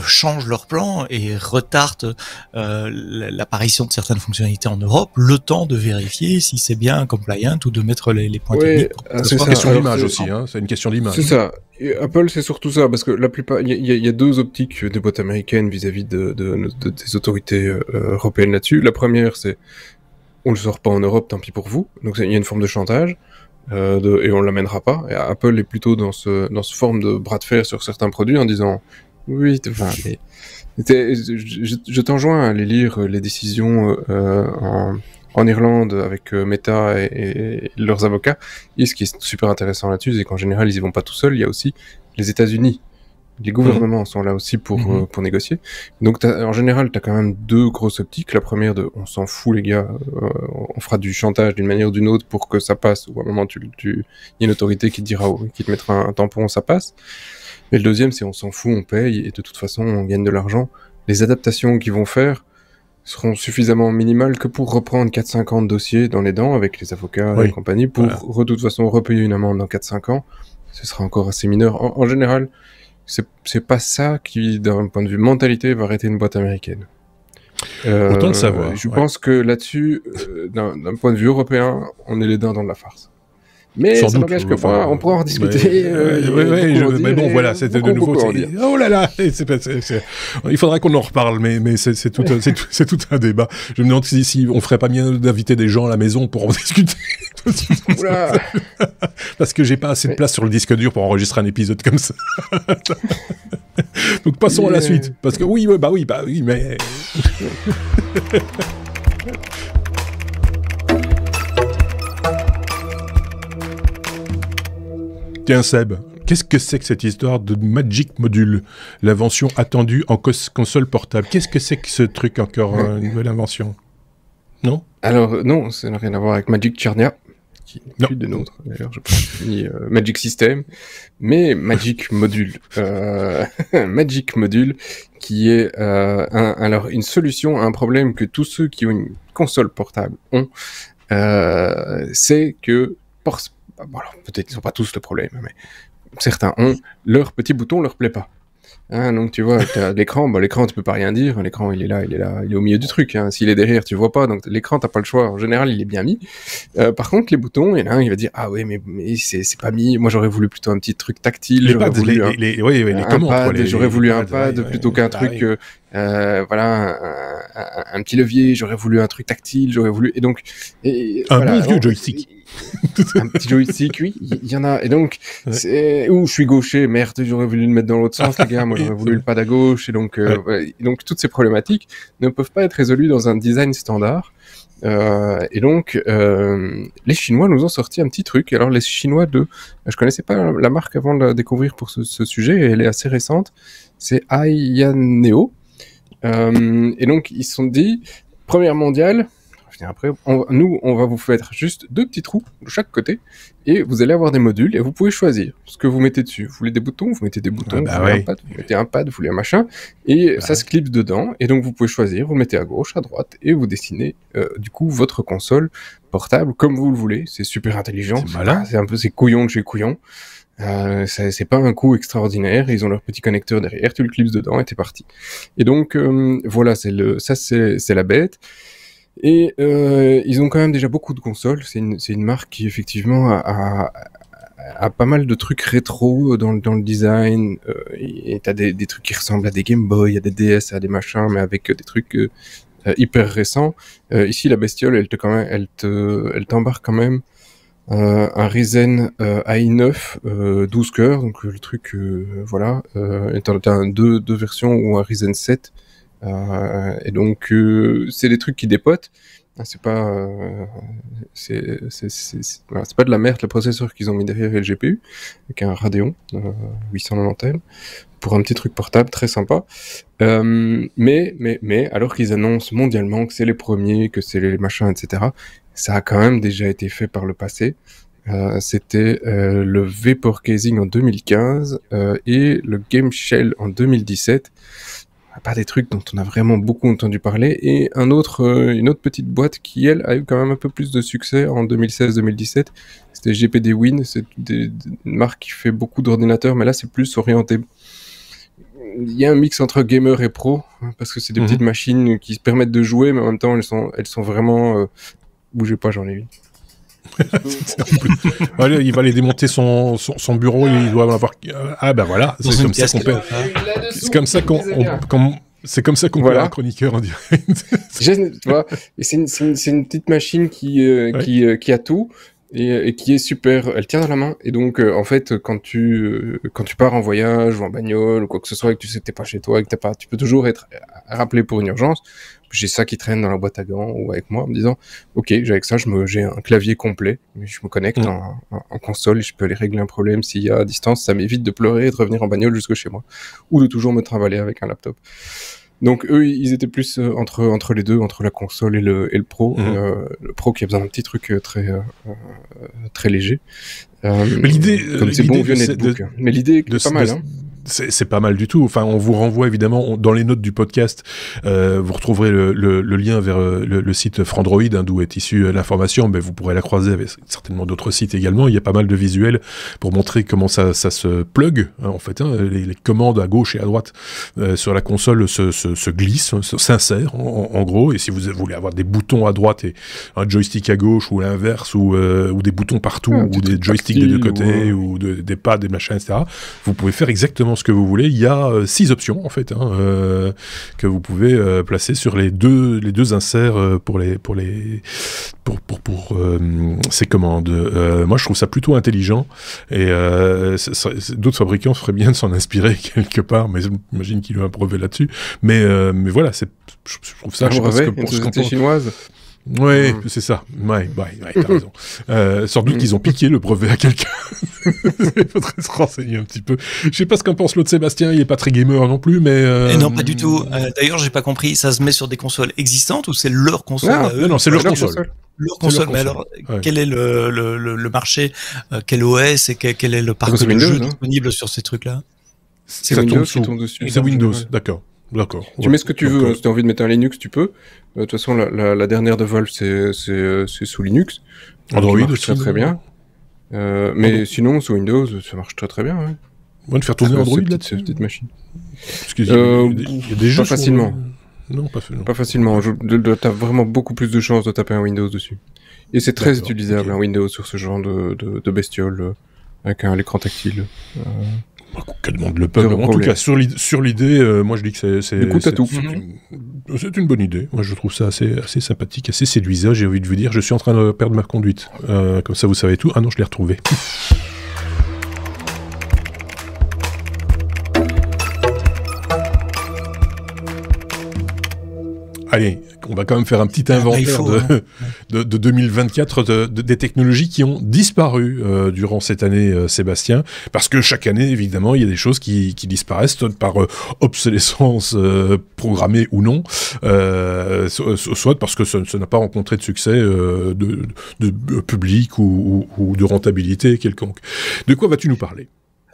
changent leur plan et retardent l'apparition de certaines fonctionnalités en Europe, le temps de vérifier si c'est bien compliant ou de mettre les points techniques. C'est une question d'image aussi, hein. C'est une question d'image. C'est ça. Et Apple, c'est surtout ça, parce que la plupart, il y a deux optiques des boîtes américaines vis-à-vis des autorités européennes là-dessus. La première, c'est on le sort pas en Europe, tant pis pour vous. Donc il y a une forme de chantage, et on l'amènera pas. Et Apple est plutôt dans ce forme de bras de fer sur certains produits en disant oui, enfin, je t'enjoins à aller lire les décisions en Irlande avec Meta et leurs avocats. Et ce qui est super intéressant là-dessus, c'est qu'en général, ils y vont pas tout seuls. Il y a aussi les États-Unis. Les gouvernements sont là aussi pour négocier. Donc, en général, tu as quand même deux grosses optiques. La première de on s'en fout, les gars, on fera du chantage d'une manière ou d'une autre pour que ça passe. Ou à un moment, il y a une autorité qui te dira, qui te mettra un tampon, ça passe. Et le deuxième, c'est on s'en fout, on paye, et de toute façon, on gagne de l'argent. Les adaptations qu'ils vont faire seront suffisamment minimales que pour reprendre 4-5 ans de dossier dans les dents avec les avocats et compagnie, pour de toute façon repayer une amende dans 4-5 ans. Ce sera encore assez mineur. En général, c'est pas ça qui, d'un point de vue mentalité, va arrêter une boîte américaine. Autant le savoir. Je pense que là-dessus, d'un point de vue européen, on est les dindons de la farce. Mais ça n'engage que pas, on pourra en discuter. Mais bon, voilà, c'était de nouveau. Oh là là, il faudra qu'on en reparle, mais c'est tout un débat. Je me demande si on ferait pas mieux d'inviter des gens à la maison pour en discuter. Parce que j'ai pas assez de place sur le disque dur pour enregistrer un épisode comme ça. Donc passons à la suite, parce que oui, mais. Tiens Seb, qu'est-ce que c'est que cette histoire de Magic Module, l'invention attendue en console portable? Qu'est-ce que c'est que ce truc encore, une nouvelle invention? Non? Alors non, ça n'a rien à voir avec Magic Charnia, qui n'est plus de nôtre d'ailleurs, je pense, ni Magic System, mais Magic Module. Magic Module, qui est alors une solution à un problème que tous ceux qui ont une console portable ont, c'est que bon, alors, peut-être ils n'ont pas tous le problème, mais certains ont, leur petit bouton leur plaît pas. Hein, donc tu vois, t'as l'écran, l'écran tu peux pas rien dire, l'écran il est au milieu du truc, hein. S'il est derrière tu vois pas, donc l'écran t'as pas le choix, en général il est bien mis. Par contre les boutons, il y en a un il va dire ah ouais mais c'est pas mis, moi j'aurais voulu plutôt un petit truc tactile, les pads, les commandes, pad, j'aurais voulu un pad plutôt qu'un truc, voilà, un petit levier, j'aurais voulu un truc tactile, j'aurais voulu, et donc bon vieux joystick. Un petit joystick, oui, il y en a, et donc c'est où je suis gaucher, merde, j'aurais voulu le mettre dans l'autre sens, les gars, moi j'aurais voulu le pad à gauche, et donc donc toutes ces problématiques ne peuvent pas être résolues dans un design standard. Et donc les Chinois nous ont sorti un petit truc. Alors les Chinois je connaissais pas la marque avant de la découvrir pour ce sujet, et elle est assez récente. C'est Aiyaneo. Et donc ils se sont dit, première mondiale. Après, on va vous faire juste 2 petits trous de chaque côté, et vous allez avoir des modules, et vous pouvez choisir ce que vous mettez dessus. Vous voulez des boutons, vous mettez des boutons, vous voulez un pad, vous mettez un pad, vous voulez un machin, et ça se clipse dedans, et donc vous pouvez choisir, vous le mettez à gauche, à droite, et vous dessinez du coup votre console portable comme vous le voulez. C'est super intelligent, c'est couillon de chez couillon. C'est pas un coup extraordinaire, ils ont leur petit connecteur derrière, tu le clipses dedans et t'es parti. Et donc voilà, c'est la bête. Et ils ont quand même déjà beaucoup de consoles. C'est une marque qui effectivement a pas mal de trucs rétro dans le design. Et t'as des trucs qui ressemblent à des Game Boy, à des DS, à des machins, mais avec des trucs hyper récents. Ici, la bestiole, elle t'embarque quand même un Ryzen i9 12 cœurs, donc le truc voilà. T'as deux versions ou un Ryzen 7. Et donc c'est des trucs qui dépotent. C'est pas pas de la merde le processeur qu'ils ont mis derrière et le GPU avec un Radeon 890 pour un petit truc portable très sympa. Mais alors qu'ils annoncent mondialement que c'est les premiers, que c'est les machins, etc. Ça a quand même déjà été fait par le passé. C'était le Vapor Casing en 2015 et le Game Shell en 2017. à part des trucs dont on a vraiment beaucoup entendu parler, et une autre petite boîte qui, elle, a eu quand même un peu plus de succès en 2016-2017. C'était GPD Win, c'est une marque qui fait beaucoup d'ordinateurs, mais là, c'est plus orienté. Il y a un mix entre gamer et pro, parce que c'est des petites machines qui se permettent de jouer, mais en même temps, elles sont vraiment... Bougez pas, j'en ai une. Allez, il va aller démonter son bureau, il doit avoir... Ah ben voilà, c'est comme ça qu'on perd. C'est comme ça c'est comme ça qu'on perd un chroniqueur en direct. Tu vois, et c'est une petite machine qui a tout et qui est super. Elle tient dans la main, et donc en fait quand tu pars en voyage ou en bagnole ou quoi que ce soit et que tu sais que t'es pas chez toi et que tu peux toujours être rappelé pour une urgence. J'ai ça qui traîne dans la boîte à gants ou avec moi en me disant ok, avec ça j'ai un clavier complet, je me connecte en console et je peux aller régler un problème s'il y a à distance. Ça m'évite de pleurer et de revenir en bagnole jusque chez moi, ou de toujours me trimballer avec un laptop. Donc eux, ils étaient plus entre les deux, entre la console et le pro. Le pro qui a besoin d'un petit truc très léger. Mais l'idée, comme c'est bon vieux netbook. Mais l'idée est pas mal. C'est pas mal du tout. Enfin, on vous renvoie évidemment dans les notes du podcast. Vous retrouverez le lien vers le site Frandroid, d'où est issue l'information. Mais vous pourrez la croiser avec certainement d'autres sites également. Il y a pas mal de visuels pour montrer comment ça se plug. En fait, les commandes à gauche et à droite sur la console se glissent, s'insèrent en gros. Et si vous voulez avoir des boutons à droite et un joystick à gauche ou l'inverse, ou des boutons partout, ou des joysticks des deux côtés, ou des pads, des machins, etc., vous pouvez faire exactement ce que vous voulez. Il y a 6 options en fait que vous pouvez placer sur les deux inserts pour ces commandes. Moi je trouve ça plutôt intelligent, et d'autres fabricants feraient bien de s'en inspirer quelque part, mais j'imagine qu'il y a un brevet là-dessus. Mais voilà, je trouve ça. Un brevet, une société chinoise. Ouais, c'est ça. Ouais, t'as raison. Sans doute qu'ils ont piqué le brevet à quelqu'un. Il faudrait se renseigner un petit peu. Je sais pas ce qu'en pense l'autre Sébastien, il est pas très gamer non plus, mais... Non, pas du tout. D'ailleurs, j'ai pas compris, ça se met sur des consoles existantes ou c'est leur console Non, c'est leur console. Leur console, mais alors, quel est le marché, quel OS et quel est le parc de jeux disponible sur ces trucs-là? C'est Windows qui tombe dessus. C'est Windows, d'accord. Tu mets ce que tu veux, si tu as envie de mettre un Linux, tu peux. De toute façon, la dernière de Valve, c'est sous Linux. Android aussi. Très bien. Mais sinon, sous Windows, ça marche très très bien. Ouais. On va te faire tourner Android là-dessus. Cette machine. Il y a des jeux pas facilement. Non, pas facilement. Pas facilement. T'as vraiment beaucoup plus de chances de taper un Windows dessus. Et c'est très utilisable, un Windows sur ce genre de bestiole, avec l'écran tactile. Que demande le peuple. En tout cas, sur l'idée, moi je dis que c'est une bonne idée. Moi je trouve ça assez sympathique, assez séduisant. J'ai envie de vous dire, je suis en train de perdre ma conduite. Comme ça vous savez tout. Ah non, je l'ai retrouvé. Allez, on va quand même faire un petit inventaire de 2024 des technologies qui ont disparu durant cette année, Sébastien, parce que chaque année, évidemment, il y a des choses qui disparaissent par obsolescence programmée ou non, soit parce que ça n'a pas rencontré de succès de public ou de rentabilité quelconque. De quoi vas-tu nous parler ?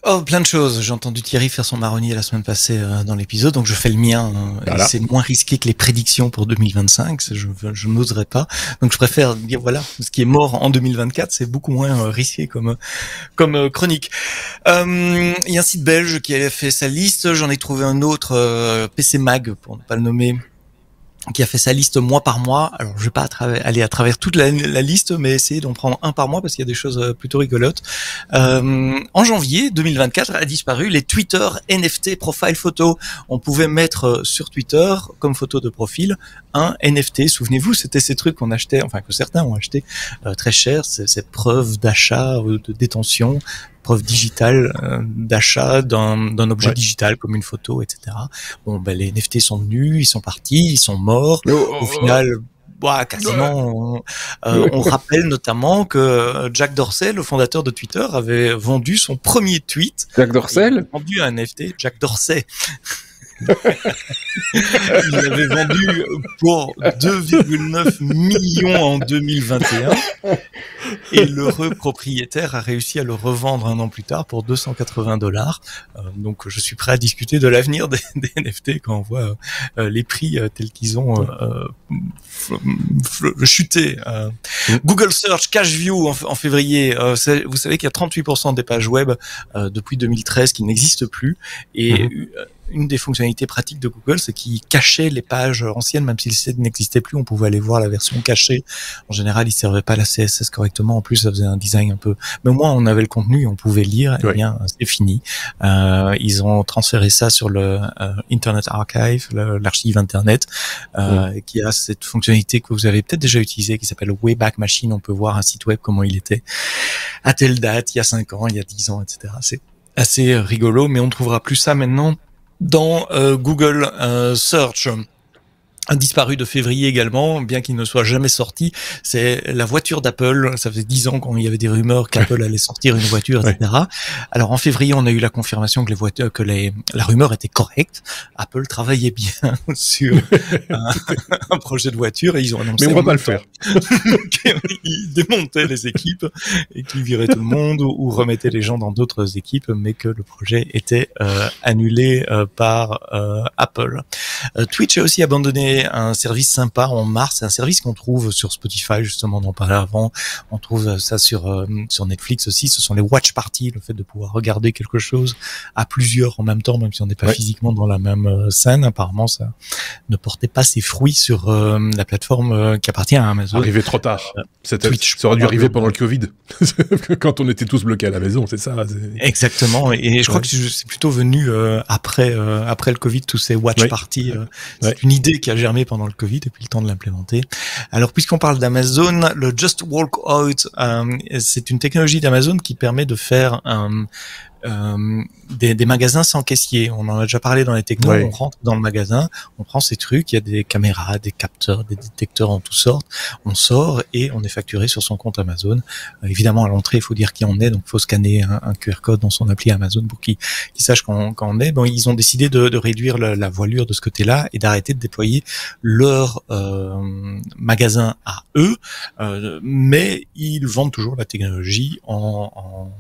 Oh, plein de choses. J'ai entendu Thierry faire son marronnier la semaine passée dans l'épisode, donc je fais le mien. Voilà. C'est moins risqué que les prédictions pour 2025. Je n'oserais pas. Donc je préfère dire voilà, ce qui est mort en 2024, c'est beaucoup moins risqué comme chronique. Il y a un site belge qui a fait sa liste. J'en ai trouvé un autre, PC Mag pour ne pas le nommer, qui a fait sa liste mois par mois. Alors, je vais pas aller à travers toute la liste, mais essayer d'en prendre un par mois parce qu'il y a des choses plutôt rigolotes. En janvier 2024 a disparu les Twitter NFT profile photo. On pouvait mettre sur Twitter comme photo de profil un NFT. Souvenez-vous, c'était ces trucs qu'on achetait, enfin que certains ont acheté très cher, cette preuve d'achat ou de détention, preuve digitale d'achat d'un objet digital comme une photo, etc. Bon, les NFT sont venus, ils sont partis, ils sont morts. Au final, quasiment. On rappelle notamment que Jack Dorsey, le fondateur de Twitter, avait vendu son premier tweet. Jack Dorsey ? Vendu un NFT, Jack Dorsey. Il l'avait vendu pour 2,9 millions en 2021 et l'heureux propriétaire a réussi à le revendre un an plus tard pour $280. Donc je suis prêt à discuter de l'avenir des NFT quand on voit les prix tels qu'ils ont chuté. Google Search Cache View en février, vous savez qu'il y a 38% des pages web depuis 2013 qui n'existent plus et une des fonctionnalités pratiques de Google, c'est qu'il cachait les pages anciennes, même si le site n'existait plus, on pouvait aller voir la version cachée. En général, il servait pas la CSS correctement. En plus, ça faisait un design un peu, mais au moins, on avait le contenu et on pouvait lire. Eh bien, c'est fini. Ils ont transféré ça sur le Internet Archive, l'archive Internet, qui a cette fonctionnalité que vous avez peut-être déjà utilisée, qui s'appelle Wayback Machine. On peut voir un site web, comment il était à telle date, il y a 5 ans, il y a 10 ans, etc. C'est assez rigolo, mais on ne trouvera plus ça maintenant dans Google Search. Un disparu de février également, bien qu'il ne soit jamais sorti, c'est la voiture d'Apple. Ça faisait 10 ans qu'il y avait des rumeurs qu'Apple allait sortir une voiture, etc. Alors en février, on a eu la confirmation que la rumeur était correcte. Apple travaillait bien sur un projet de voiture et ils ont annoncé. Mais on va pas le faire. Qu'ils démontaient les équipes et qu'ils viraient tout le monde ou remettaient les gens dans d'autres équipes, mais que le projet était annulé par Apple. Twitch a aussi abandonné un service sympa en mars. C'est un service qu'on trouve sur Spotify, justement, on en parlait avant. On trouve ça sur Netflix aussi. Ce sont les watch parties, le fait de pouvoir regarder quelque chose à plusieurs en même temps, même si on n'est pas physiquement dans la même scène. Apparemment, ça ne portait pas ses fruits sur la plateforme qui appartient à Amazon. Arrivé trop tard. Twitch, ça aurait dû arriver pendant le Covid. Quand on était tous bloqués à la maison, c'est ça. Exactement. Et je crois que c'est plutôt venu après le Covid, tous ces watch parties. C'est une idée qui a germé pendant le Covid et puis le temps de l'implémenter. Alors, puisqu'on parle d'Amazon, le Just Walk Out, c'est une technologie d'Amazon qui permet de faire des magasins sans caissier. On en a déjà parlé dans les technos. On rentre dans le magasin, on prend ces trucs, il y a des caméras, des capteurs, des détecteurs en toutes sortes. On sort et on est facturé sur son compte Amazon. Évidemment, à l'entrée, il faut dire qui on est, donc il faut scanner un QR code dans son appli Amazon pour qu'il sache quand on est. Bon, ils ont décidé de réduire la voilure de ce côté-là et d'arrêter de déployer leur magasin à eux, mais ils vendent toujours la technologie en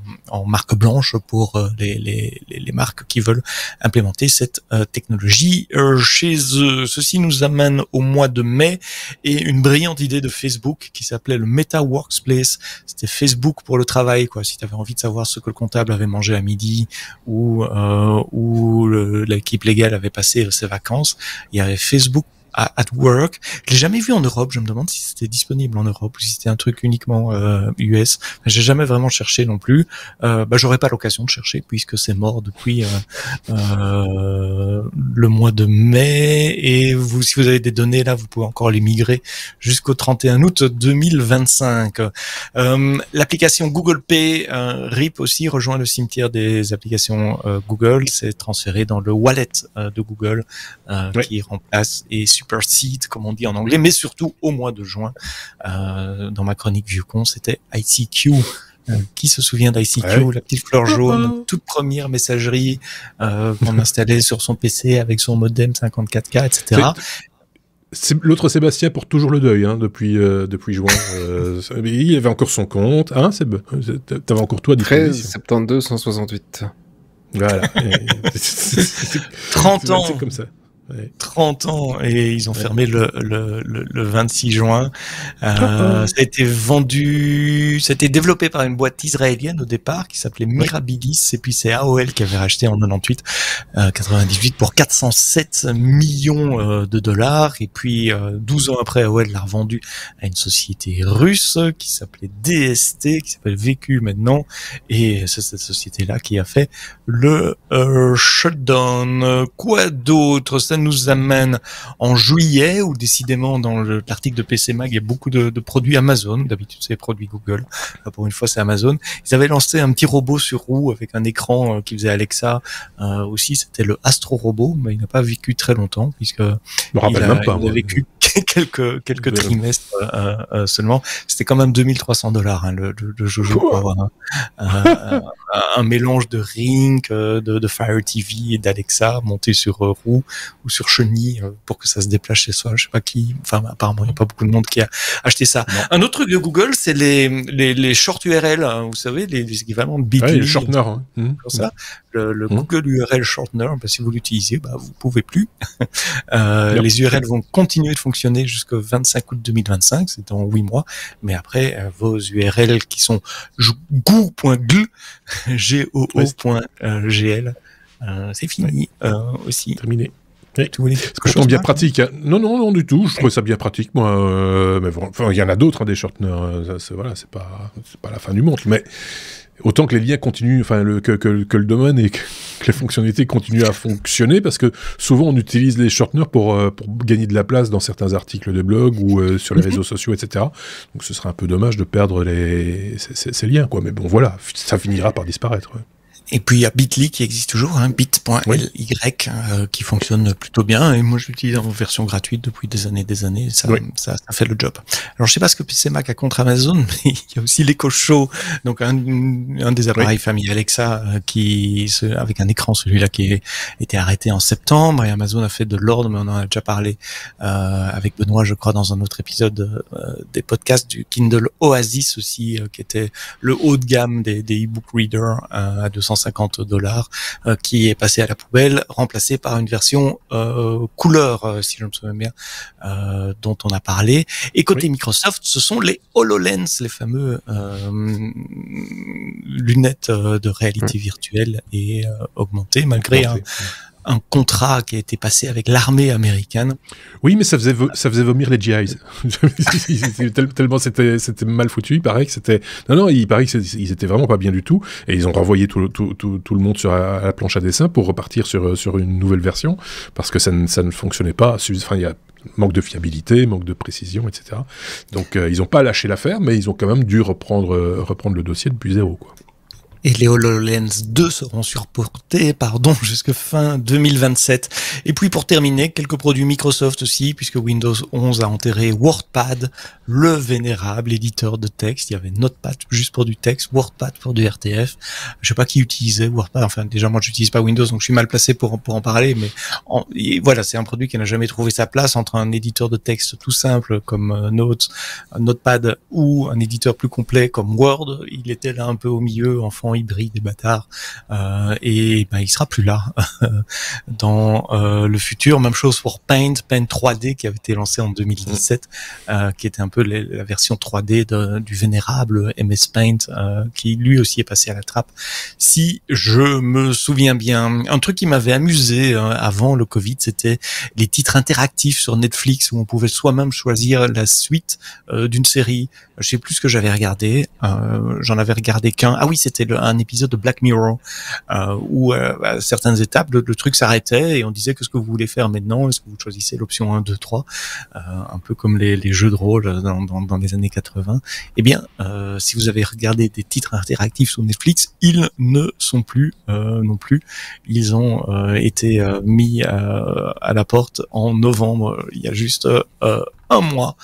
marque blanche pour les marques qui veulent implémenter cette technologie chez eux. Ceci nous amène au mois de mai et une brillante idée de Facebook qui s'appelait le Meta Workspace. C'était Facebook pour le travail, quoi. Si tu avais envie de savoir ce que le comptable avait mangé à midi ou l'équipe légale avait passé ses vacances, il y avait Facebook at Work. Je l'ai jamais vu en Europe. Je me demande si c'était disponible en Europe ou si c'était un truc uniquement US. J'ai jamais vraiment cherché non plus. J'aurais pas l'occasion de chercher puisque c'est mort depuis le mois de mai. Et si vous avez des données là, vous pouvez encore les migrer jusqu'au 31 août 2025. L'application Google Pay RIP aussi rejoint le cimetière des applications Google. C'est transféré dans le wallet de Google qui remplace et supersede, comme on dit en anglais, mais surtout au mois de juin, dans ma chronique Vieux-Con, c'était ICQ. Qui se souvient d'ICQ, la petite fleur jaune, toute première messagerie qu'on installait sur son PC avec son modem 54K, etc. L'autre Sébastien porte toujours le deuil depuis juin. Il avait encore son compte. Hein, t'avais encore toi à disposition. 13 72 168. Voilà. 30 ans. C'est comme ça. 30 ans et ils ont fermé le 26 juin. Ça a été vendu, ça a été développé par une boîte israélienne au départ qui s'appelait Mirabilis et puis c'est AOL qui avait racheté en 98 pour 407 millions de dollars et puis 12 ans après AOL l'a revendu à une société russe qui s'appelait DST, qui s'appelle VQ maintenant et c'est cette société là qui a fait le shutdown. Quoi d'autre? ça nous amène en juillet, où décidément dans l'article de PC Mag, il y a beaucoup de produits Amazon. D'habitude, c'est les produits Google. Là, pour une fois, c'est Amazon. Ils avaient lancé un petit robot sur roue avec un écran qui faisait Alexa. Aussi, c'était le Astro Robot, mais il n'a pas vécu très longtemps puisque il a vécu quelques trimestres seulement. C'était quand même $2,300 le Jojo pour avoir un mélange de Ring, de Fire TV et d'Alexa monté sur roue ou sur chenille pour que ça se déplace chez soi. Je sais pas qui. Enfin, apparemment, il n'y a pas beaucoup de monde qui a acheté ça. Non. Un autre truc de Google, c'est les short URL. Hein, vous savez, les équivalents de Bitly. Ouais, le shortener. Comme ça. Le Google URL shortener, si vous l'utilisez, vous pouvez plus. Les URL vont continuer de fonctionner jusqu'au 25 août 2025, c'est dans 8 mois. Mais après, vos URL qui sont goo.gl, goo.gl, c'est fini aussi. Terminé. Oui. Je trouve bien pratique. Hein. Non, du tout. Je trouve ça bien pratique, moi. Mais bon, il y en a d'autres, des shorteners. C'est pas la fin du monde. Mais autant que les liens continuent, que le domaine et que les fonctionnalités continuent à fonctionner, parce que souvent on utilise les shorteners pour gagner de la place dans certains articles de blog ou sur les réseaux sociaux, etc. Donc ce serait un peu dommage de perdre ces liens, quoi. Mais bon, voilà, ça finira par disparaître. Ouais. Et puis il y a Bitly qui existe toujours, bit.ly, qui fonctionne plutôt bien. Et moi je l'utilise en version gratuite depuis des années. Ça fait le job. Alors je sais pas ce que PC Mac a contre Amazon, mais il y a aussi l'Echo Show, donc un des appareils famille Alexa avec un écran, celui-là qui a été arrêté en septembre. Et Amazon a fait de l'ordre, mais on en a déjà parlé avec Benoît, je crois, dans un autre épisode des podcasts du Kindle Oasis aussi, qui était le haut de gamme des e-book readers à $250, qui est passé à la poubelle, remplacé par une version couleur, si je me souviens bien, dont on a parlé. Et côté Microsoft, ce sont les HoloLens, les fameux lunettes de réalité virtuelle et augmentée, malgré un contrat qui a été passé avec l'armée américaine. Oui, mais ça faisait vomir les GIs. Tellement c'était mal foutu. Il paraît que c'était... Non, il paraît qu'ils étaient vraiment pas bien du tout. Et ils ont renvoyé tout le monde à la planche à dessin pour repartir sur une nouvelle version, parce que ça ne fonctionnait pas. Il y a manque de fiabilité, manque de précision, etc. Donc ils n'ont pas lâché l'affaire, mais ils ont quand même dû reprendre le dossier depuis zéro, quoi. Et les HoloLens 2 seront supportés, jusque fin 2027. Et puis pour terminer, quelques produits Microsoft aussi, puisque Windows 11 a enterré WordPad, le vénérable éditeur de texte. Il y avait Notepad juste pour du texte, WordPad pour du RTF. Je sais pas qui utilisait WordPad. Enfin, déjà moi j'utilise pas Windows, donc je suis mal placé pour en parler. Mais voilà, c'est un produit qui n'a jamais trouvé sa place entre un éditeur de texte tout simple comme Notepad ou un éditeur plus complet comme Word. Il était là un peu au milieu, enfant hybride des bâtards, et il sera plus là dans le futur. Même chose pour Paint 3D qui avait été lancé en 2017, qui était un peu la version 3D du vénérable MS Paint, qui lui aussi est passé à la trappe, si je me souviens bien. Un truc qui m'avait amusé avant le Covid, c'était les titres interactifs sur Netflix où on pouvait soi-même choisir la suite d'une série. Je sais plus ce que j'avais regardé, j'en avais regardé qu'un. Ah oui, c'était un épisode de Black Mirror où à certaines étapes le truc s'arrêtait et on disait qu'est-ce que vous voulez faire maintenant, est-ce que vous choisissez l'option 1, 2, 3, un peu comme les jeux de rôle dans les années 80. Eh bien, si vous avez regardé des titres interactifs sur Netflix, ils ne sont plus non plus. Ils ont été mis à la porte en novembre, il y a juste un mois.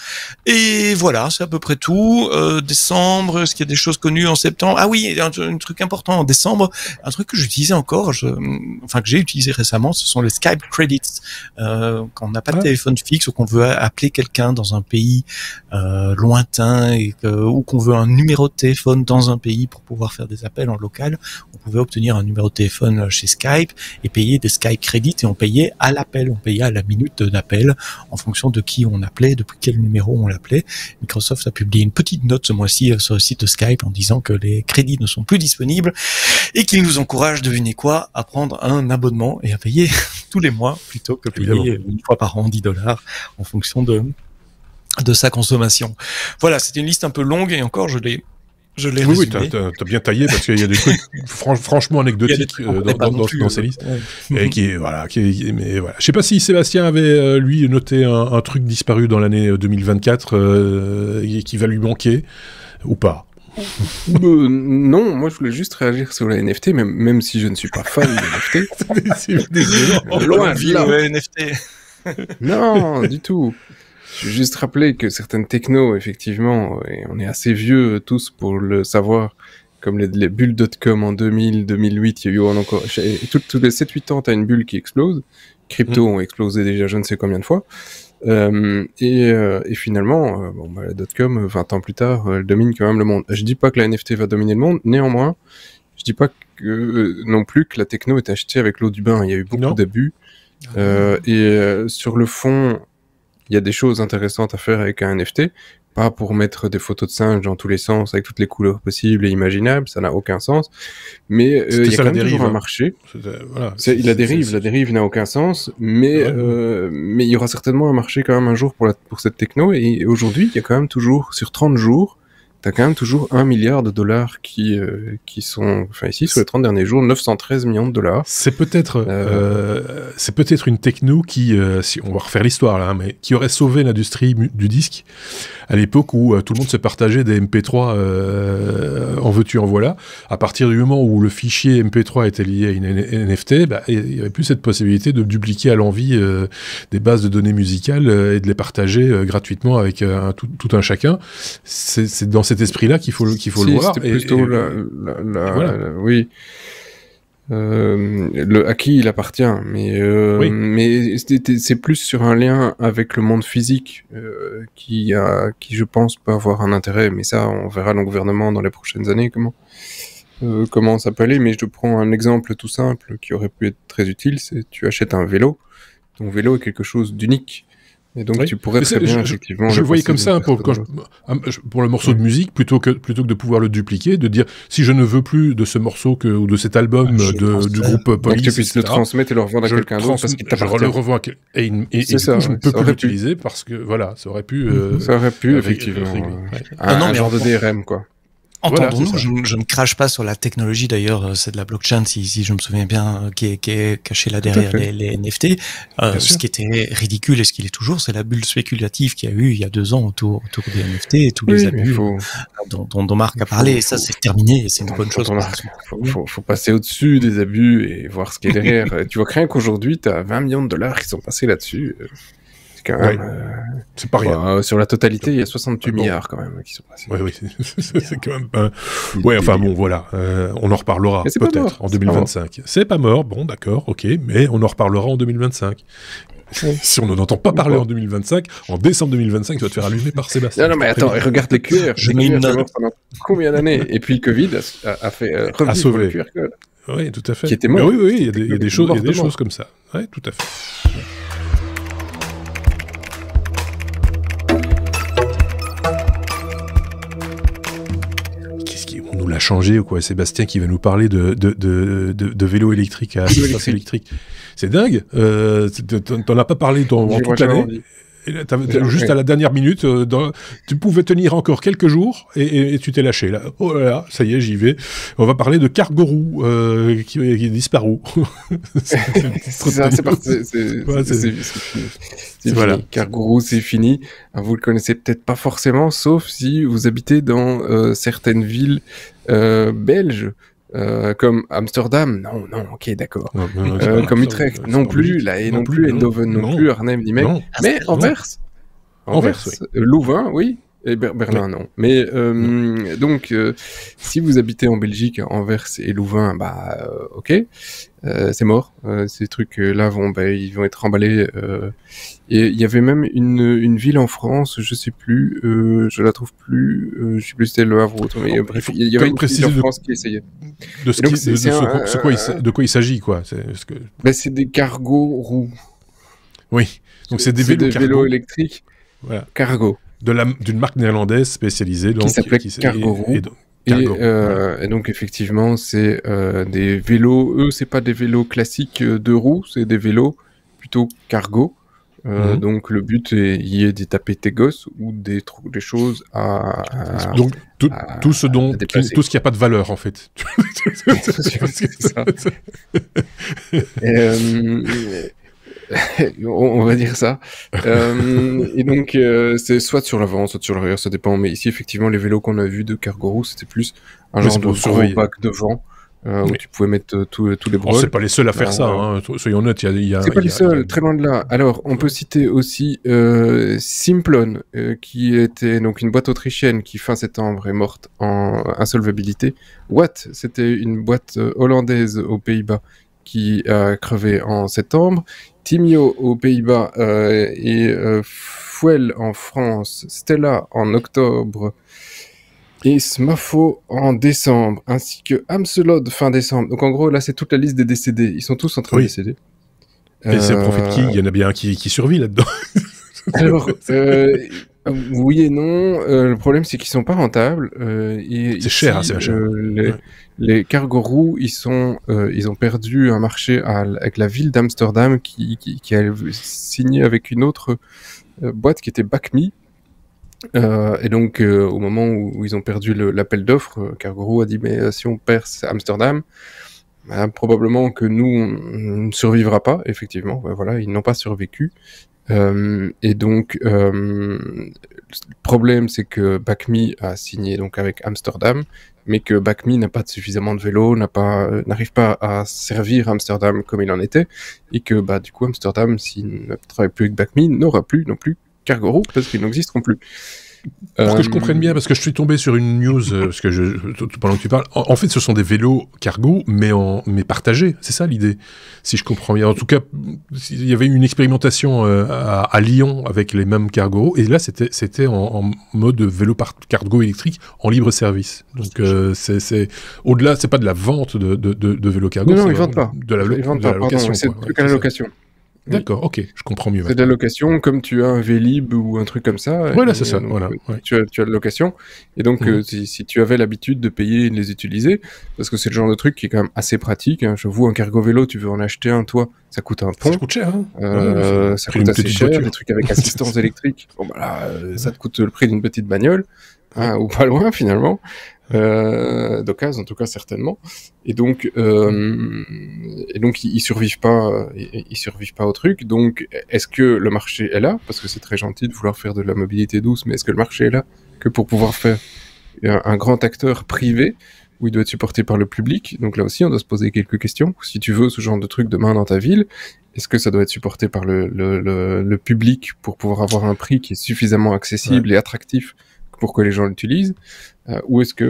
Et voilà, c'est à peu près tout. Décembre, est-ce qu'il y a des choses connues en septembre? Ah oui, un truc important en décembre, un truc que j'utilisais encore, que j'ai utilisé récemment, ce sont les Skype Credits. Quand on n'a pas de téléphone fixe ou qu'on veut appeler quelqu'un dans un pays lointain ou qu'on veut un numéro de téléphone dans un pays pour pouvoir faire des appels en local, on pouvait obtenir un numéro de téléphone chez Skype et payer des Skype Credits, et on payait à l'appel, on payait à la minute d'appel en fonction de qui on appelait, depuis quel numéro on l'appelait. Microsoft a publié une petite note ce mois-ci sur le site de Skype en disant que les crédits ne sont plus disponibles et qu'il nous encourage, devinez quoi, à prendre un abonnement et à payer tous les mois plutôt que payer une fois par an $10 en fonction de sa consommation. Voilà, c'était une liste un peu longue et encore je l'ai Je l'ai Oui, résumé. t'as bien taillé parce qu'il y a des trucs franchement anecdotiques dans ces listes. Et mais voilà. Je sais pas si Sébastien avait, lui, noté un truc disparu dans l'année 2024 et qui va lui manquer, ou pas. Non, moi je voulais juste réagir sur les NFT, même si je ne suis pas fan des NFT. Loin de là. NFT. Non, du tout. Je veux juste rappeler que certaines technos, effectivement, et on est assez vieux tous pour le savoir, comme les bulles.com en 2000, 2008, il y a eu encore... Tous les 7-8 ans, t'as une bulle qui explose. Crypto ont explosé déjà je ne sais combien de fois. Et finalement, la .com, 20 ans plus tard, elle domine quand même le monde. Je dis pas que la NFT va dominer le monde, néanmoins, je dis pas non plus que la techno est achetée avec l'eau du bain. Il y a eu beaucoup d'abus. Sur le fond, il y a des choses intéressantes à faire avec un NFT, pas pour mettre des photos de singes dans tous les sens, avec toutes les couleurs possibles et imaginables, ça n'a aucun sens, mais il y a quand même toujours un marché. La dérive n'a aucun sens, mais il y aura certainement un marché quand même un jour pour cette techno, et aujourd'hui, il y a quand même toujours, sur 30 jours, t'as quand même toujours $1 milliard qui sont, enfin ici, sur les 30 derniers jours, 913 millions de dollars. C'est peut-être une techno qui, si on va refaire l'histoire là, mais qui aurait sauvé l'industrie du disque à l'époque où tout le monde se partageait des MP3 en veux-tu en voilà. À partir du moment où le fichier MP3 était lié à une NFT, il n'y avait plus cette possibilité de dupliquer à l'envi des bases de données musicales et de les partager gratuitement avec tout un chacun. C'est dans cet esprit-là qu'il faut le voir. C'était plutôt oui. À qui il appartient, mais c'est plus sur un lien avec le monde physique qui je pense peut avoir un intérêt, mais ça on verra le gouvernement dans les prochaines années comment ça peut aller. Mais je te prends un exemple tout simple qui aurait pu être très utile, c'est tu achètes un vélo, ton vélo est quelque chose d'unique. Et donc tu pourrais très bien effectivement. Je le voyais comme ça pour le morceau de musique, plutôt que de pouvoir le dupliquer, de dire si je ne veux plus de ce morceau ou de cet album du groupe Police, donc tu puisses le transmettre et le revendre à quelqu'un d'autre parce qu'il t'appartient. Je le revends et du coup je ne peux plus l'utiliser parce que voilà, ça aurait pu effectivement un genre de DRM quoi. Entendons-nous, je ne crache pas sur la technologie, d'ailleurs, c'est de la blockchain, si je me souviens bien, qui est cachée là derrière les NFT. Ce qui était ridicule et ce qu'il est toujours, c'est la bulle spéculative qu'il y a eu il y a 2 ans autour des NFT et tous les abus dont Marc a parlé. Et ça, c'est terminé et c'est une bonne chose. Faut passer au-dessus des abus et voir ce qu'il y a derrière. Tu vois, rien qu'aujourd'hui, tu as $20 millions qui sont passés là-dessus. Quand même, c'est pas rien. Sur la totalité, il y a 68 milliards quand même qui sont passés. Oui, c'est quand même pas... Ouais, enfin bon, voilà. On en reparlera peut-être en 2025. C'est pas mort, bon, d'accord, ok, mais on en reparlera en 2025. Si on n'en entend pas parler en 2025, en décembre 2025, tu vas te faire allumer par Sébastien. Non, mais attends, regarde les QR. Je mets une note. Pendant combien d'années? Et puis le Covid a fait revivre le QR code. Oui, tout à fait. Qui était mort. Oui, il y a des choses comme ça. Oui, tout à fait. On nous l'a changé ou quoi? Sébastien qui va nous parler de vélo électrique à assistance électrique. C'est dingue. T'en as pas parlé en toute l'année. Juste à la dernière minute, tu pouvais tenir encore quelques jours et tu t'es lâché là. Oh là là, ça y est, j'y vais. On va parler de Cargorou qui est disparu. C'est parti. C'est voilà. fini. Cargorou, c'est fini. Vous le connaissez peut-être pas forcément, sauf si vous habitez dans certaines villes belges. Comme Amsterdam, non, ok, d'accord. Comme Utrecht, non plus, La Haye non plus, Eindhoven non plus, Arnhem, Nîmes, mais Anvers, Louvain, oui, et Berlin, non. Mais donc, si vous habitez en Belgique, Anvers et Louvain, ok, c'est mort. Ces trucs-là ils vont être emballés. Et il y avait même une ville en France, je sais plus, je la trouve plus, je sais plus si c'était Le Havre ou autre, mais bref, il y avait une ville en France qui essayait. De quoi il s'agit, quoi. C'est des cargos roues. Oui, donc c'est des vélos électriques. Voilà. Cargo. D'une marque néerlandaise spécialisée. Qui s'appelait Cargorou. Et donc effectivement, c'est des vélos. Eux, c'est pas des vélos classiques 2 roues, c'est des vélos plutôt cargo. Donc le but y est d'y taper tes gosses ou des choses donc tout ce qui a pas de valeur en fait. C'est ça. On va dire ça. Et donc c'est soit sur l'avant, soit sur l'arrière, ça dépend. Mais ici effectivement les vélos qu'on a vus de Cargorou, c'était plus un genre de gros bac devant. Où tu pouvais mettre tous les brols. C'est pas les seuls à faire ça, hein. Soyons honnêtes. C'est pas les seuls, très loin de là. Alors, on peut citer aussi Simplon, qui était donc une boîte autrichienne qui, fin septembre, est morte en insolvabilité. Watt, c'était une boîte hollandaise aux Pays-Bas qui a crevé en septembre. Timio aux Pays-Bas et Fouel en France. Stella en octobre. Et Smafo en décembre, ainsi que Amselod fin décembre. Donc en gros, là, c'est toute la liste des décédés. Ils sont tous en train de décéder. Et c'est le profit de qui ? Il y en a bien un qui survit là-dedans. Alors, oui et non. Le problème, c'est qu'ils sont pas rentables. C'est cher, c'est cher. Les Cargorou, ils ont perdu un marché avec la ville d'Amsterdam qui a signé avec une autre boîte qui était BACMI. Et donc, au moment où ils ont perdu l'appel d'offres, Cargorou a dit mais si on perd Amsterdam, probablement que nous on ne survivra pas. Effectivement, voilà, ils n'ont pas survécu. Et donc, le problème c'est que BACMI a signé donc avec Amsterdam, mais que BACMI n'a pas suffisamment de vélos, n'arrive pas à servir Amsterdam comme il en était, et que du coup Amsterdam, s'il ne travaille plus avec BACMI, n'aura plus non plus Cargorou parce qu'ils n'existeront plus. Pour que je comprenne bien, parce que je suis tombé sur une news, parce que pendant que tu parles, en fait ce sont des vélos cargo, mais partagés, c'est ça l'idée, si je comprends bien. En tout cas, il y avait eu une expérimentation à Lyon avec les mêmes cargo, et là c'était en mode vélo cargo électrique en libre service. Donc c'est au-delà, c'est pas de la vente de vélos cargo. Non, ils vendent pas. De la location. C'est que la location. D'accord, ok, je comprends mieux. C'est de la location, comme tu as un Vélib ou un truc comme ça. Voilà, c'est ça, donc, voilà. Tu as de location. Et donc, si tu avais l'habitude de payer et de les utiliser, parce que c'est le genre de truc qui est quand même assez pratique. Hein. Je vois un cargo vélo, tu veux en acheter un, toi, ça coûte un pont. Ça coûte cher, hein. Ça coûte assez cher, des trucs avec assistance électrique. Bon, ça te coûte le prix d'une petite bagnole, hein, ou pas loin, finalement. D'occasion en tout cas certainement, et donc ils survivent pas au truc. Donc est-ce que le marché est là, parce que c'est très gentil de vouloir faire de la mobilité douce, mais est-ce que le marché est là que pour pouvoir faire un grand acteur privé où il doit être supporté par le public? Donc là aussi on doit se poser quelques questions. Si tu veux ce genre de truc demain dans ta ville, est-ce que ça doit être supporté par le public pour pouvoir avoir un prix qui est suffisamment accessible et attractif pour que les gens l'utilisent, ou est-ce que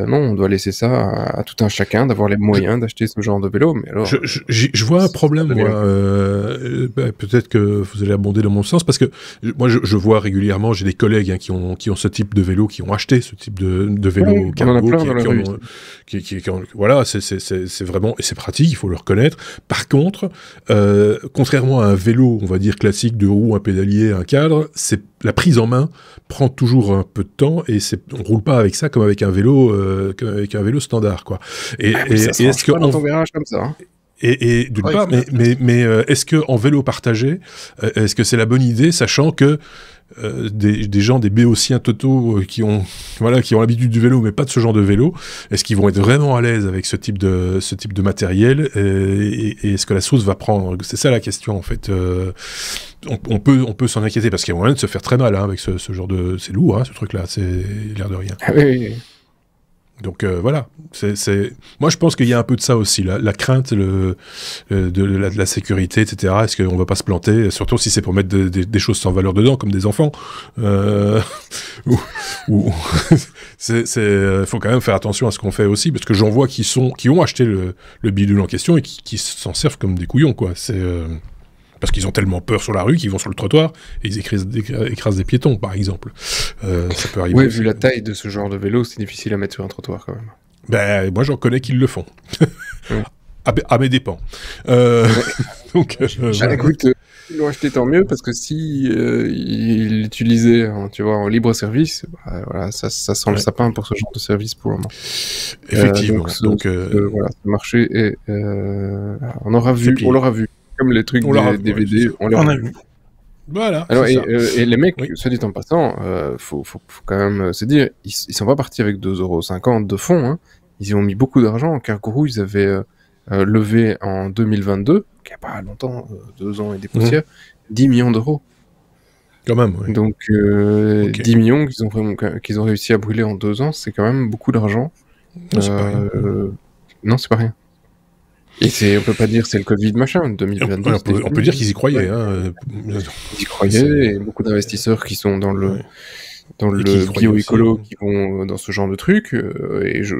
non, on doit laisser ça à tout un chacun d'avoir les moyens d'acheter ce genre de vélo? Mais alors, je vois un problème, moi. Peut-être que vous allez abonder dans mon sens, parce que moi je vois régulièrement, j'ai des collègues qui ont ce type de vélo, qui ont acheté ce type de vélo cargo, voilà, c'est vraiment, et c'est pratique, il faut le reconnaître. Par contre, contrairement à un vélo, on va dire classique, de roues, un pédalier, un cadre, la prise en main prend toujours un peu de temps, et on roule pas avec ça comme avec un vélo standard, quoi. Et est-ce que dans ton garage comme ça, hein. Et d'une part, mais est-ce que en vélo partagé, est-ce que c'est la bonne idée, sachant que des gens, des béotiens totaux qui ont l'habitude du vélo, mais pas de ce genre de vélo, est-ce qu'ils vont être vraiment à l'aise avec ce type de matériel, et est-ce que la sauce va prendre? C'est ça la question, en fait. On peut s'en inquiéter, parce qu'il y a moyen de se faire très mal, hein, avec ce genre de... C'est lourd, hein, ce truc-là, c'est l'air de rien. Oui. Donc voilà, moi je pense qu'il y a un peu de ça aussi, la crainte de la sécurité, etc. Est-ce qu'on va pas se planter, surtout si c'est pour mettre des choses sans valeur dedans, comme des enfants. Faut quand même faire attention à ce qu'on fait aussi, parce que j'en vois qui ont acheté le bidule en question et qui s'en servent comme des couillons, quoi. Parce qu'ils ont tellement peur sur la rue qu'ils vont sur le trottoir et ils écrasent des piétons, par exemple. Ça peut arriver. Oui, vu la taille de ce genre de vélo, c'est difficile à mettre sur un trottoir, quand même. Moi, j'en connais qui le font. À mes dépens. Donc, écoute, ils l'ont acheté, tant mieux, parce que si ils l'utilisaient en libre service, voilà, ça sent le sapin pour ce genre de service pour le moment. Effectivement. Donc voilà, le marché est... on l'aura vu. Comme les trucs des DVD, on l'aura vu. Voilà. Alors, c'est ça. et les mecs, Oui. soit dit en passant, faut quand même se dire, ils sont pas partis avec 2,50 € de fonds, hein. Ils y ont mis beaucoup d'argent. Cargourou, ils avaient levé en 2022, qui a pas longtemps, 2 ans et des poussières, 10 millions d'euros. Quand même, oui. Donc, Ok. 10 millions qu'ils ont réussi à brûler en 2 ans, c'est quand même beaucoup d'argent. Non, c'est pas rien. Non, c'est pas rien. Et on peut pas dire c'est le Covid machin, 2022. On peut dire qu'ils y croyaient. Hein. Ils y croyaient, et beaucoup d'investisseurs qui sont dans le bio-écolo, qui vont dans ce genre de trucs, et je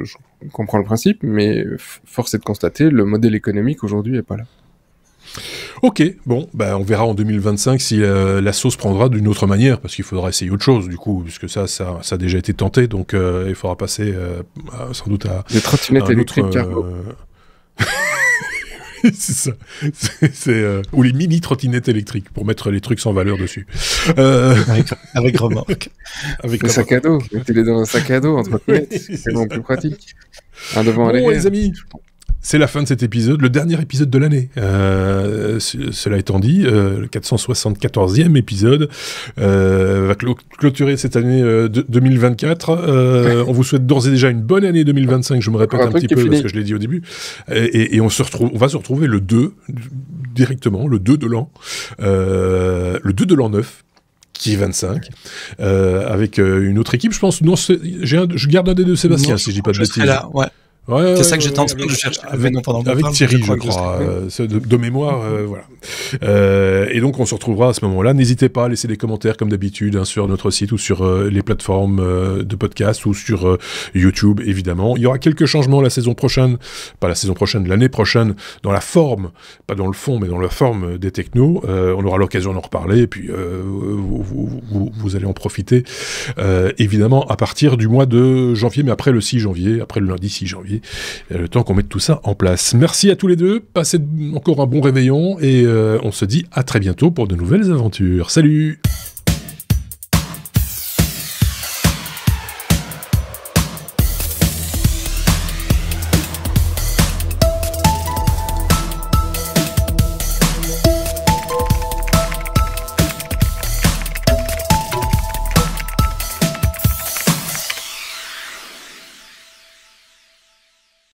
comprends le principe, mais force est de constater, le modèle économique aujourd'hui est pas là. Ok, bon, bah, on verra en 2025 si la sauce prendra d'une autre manière, parce qu'il faudra essayer autre chose, du coup, puisque ça a déjà été tenté, donc il faudra passer sans doute à... Des trottinettes électriques, Cargo. C'est ça. Ou les mini trottinettes électriques pour mettre les trucs sans valeur dessus. Avec remorque. Avec sac à dos. Mettez-les dans un sac à dos en trottinette. C'est vraiment plus pratique. Un devant bon, les amis, c'est la fin de cet épisode, le dernier épisode de l'année. Cela étant dit, le 474e épisode va clôturer cette année 2024. On vous souhaite d'ores et déjà une bonne année 2025. Je me répète un petit peu parce que je l'ai dit au début. Et on va se retrouver le 2, directement, le 2 de l'an. Le 2 de l'an 9. Qui est 25, avec une autre équipe, je pense. Non, je garde un des deux Sébastien, si je dis pas de bêtises. Là, ouais. Ouais, c'est ça que j'étais en train de chercher. Avec Thierry, je crois, de mémoire, voilà. Et donc, on se retrouvera à ce moment-là. N'hésitez pas à laisser des commentaires, comme d'habitude, hein, sur notre site ou sur les plateformes de podcast ou sur YouTube, évidemment. Il y aura quelques changements la saison prochaine, pas la saison prochaine, l'année prochaine, dans la forme, pas dans le fond, mais dans la forme des technos. On aura l'occasion d'en reparler, et puis vous allez en profiter, évidemment, à partir du mois de janvier, mais après le 6 janvier, après le lundi 6 janvier. Le temps qu'on mette tout ça en place. Merci à tous les deux, passez encore un bon réveillon et on se dit à très bientôt pour de nouvelles aventures. Salut!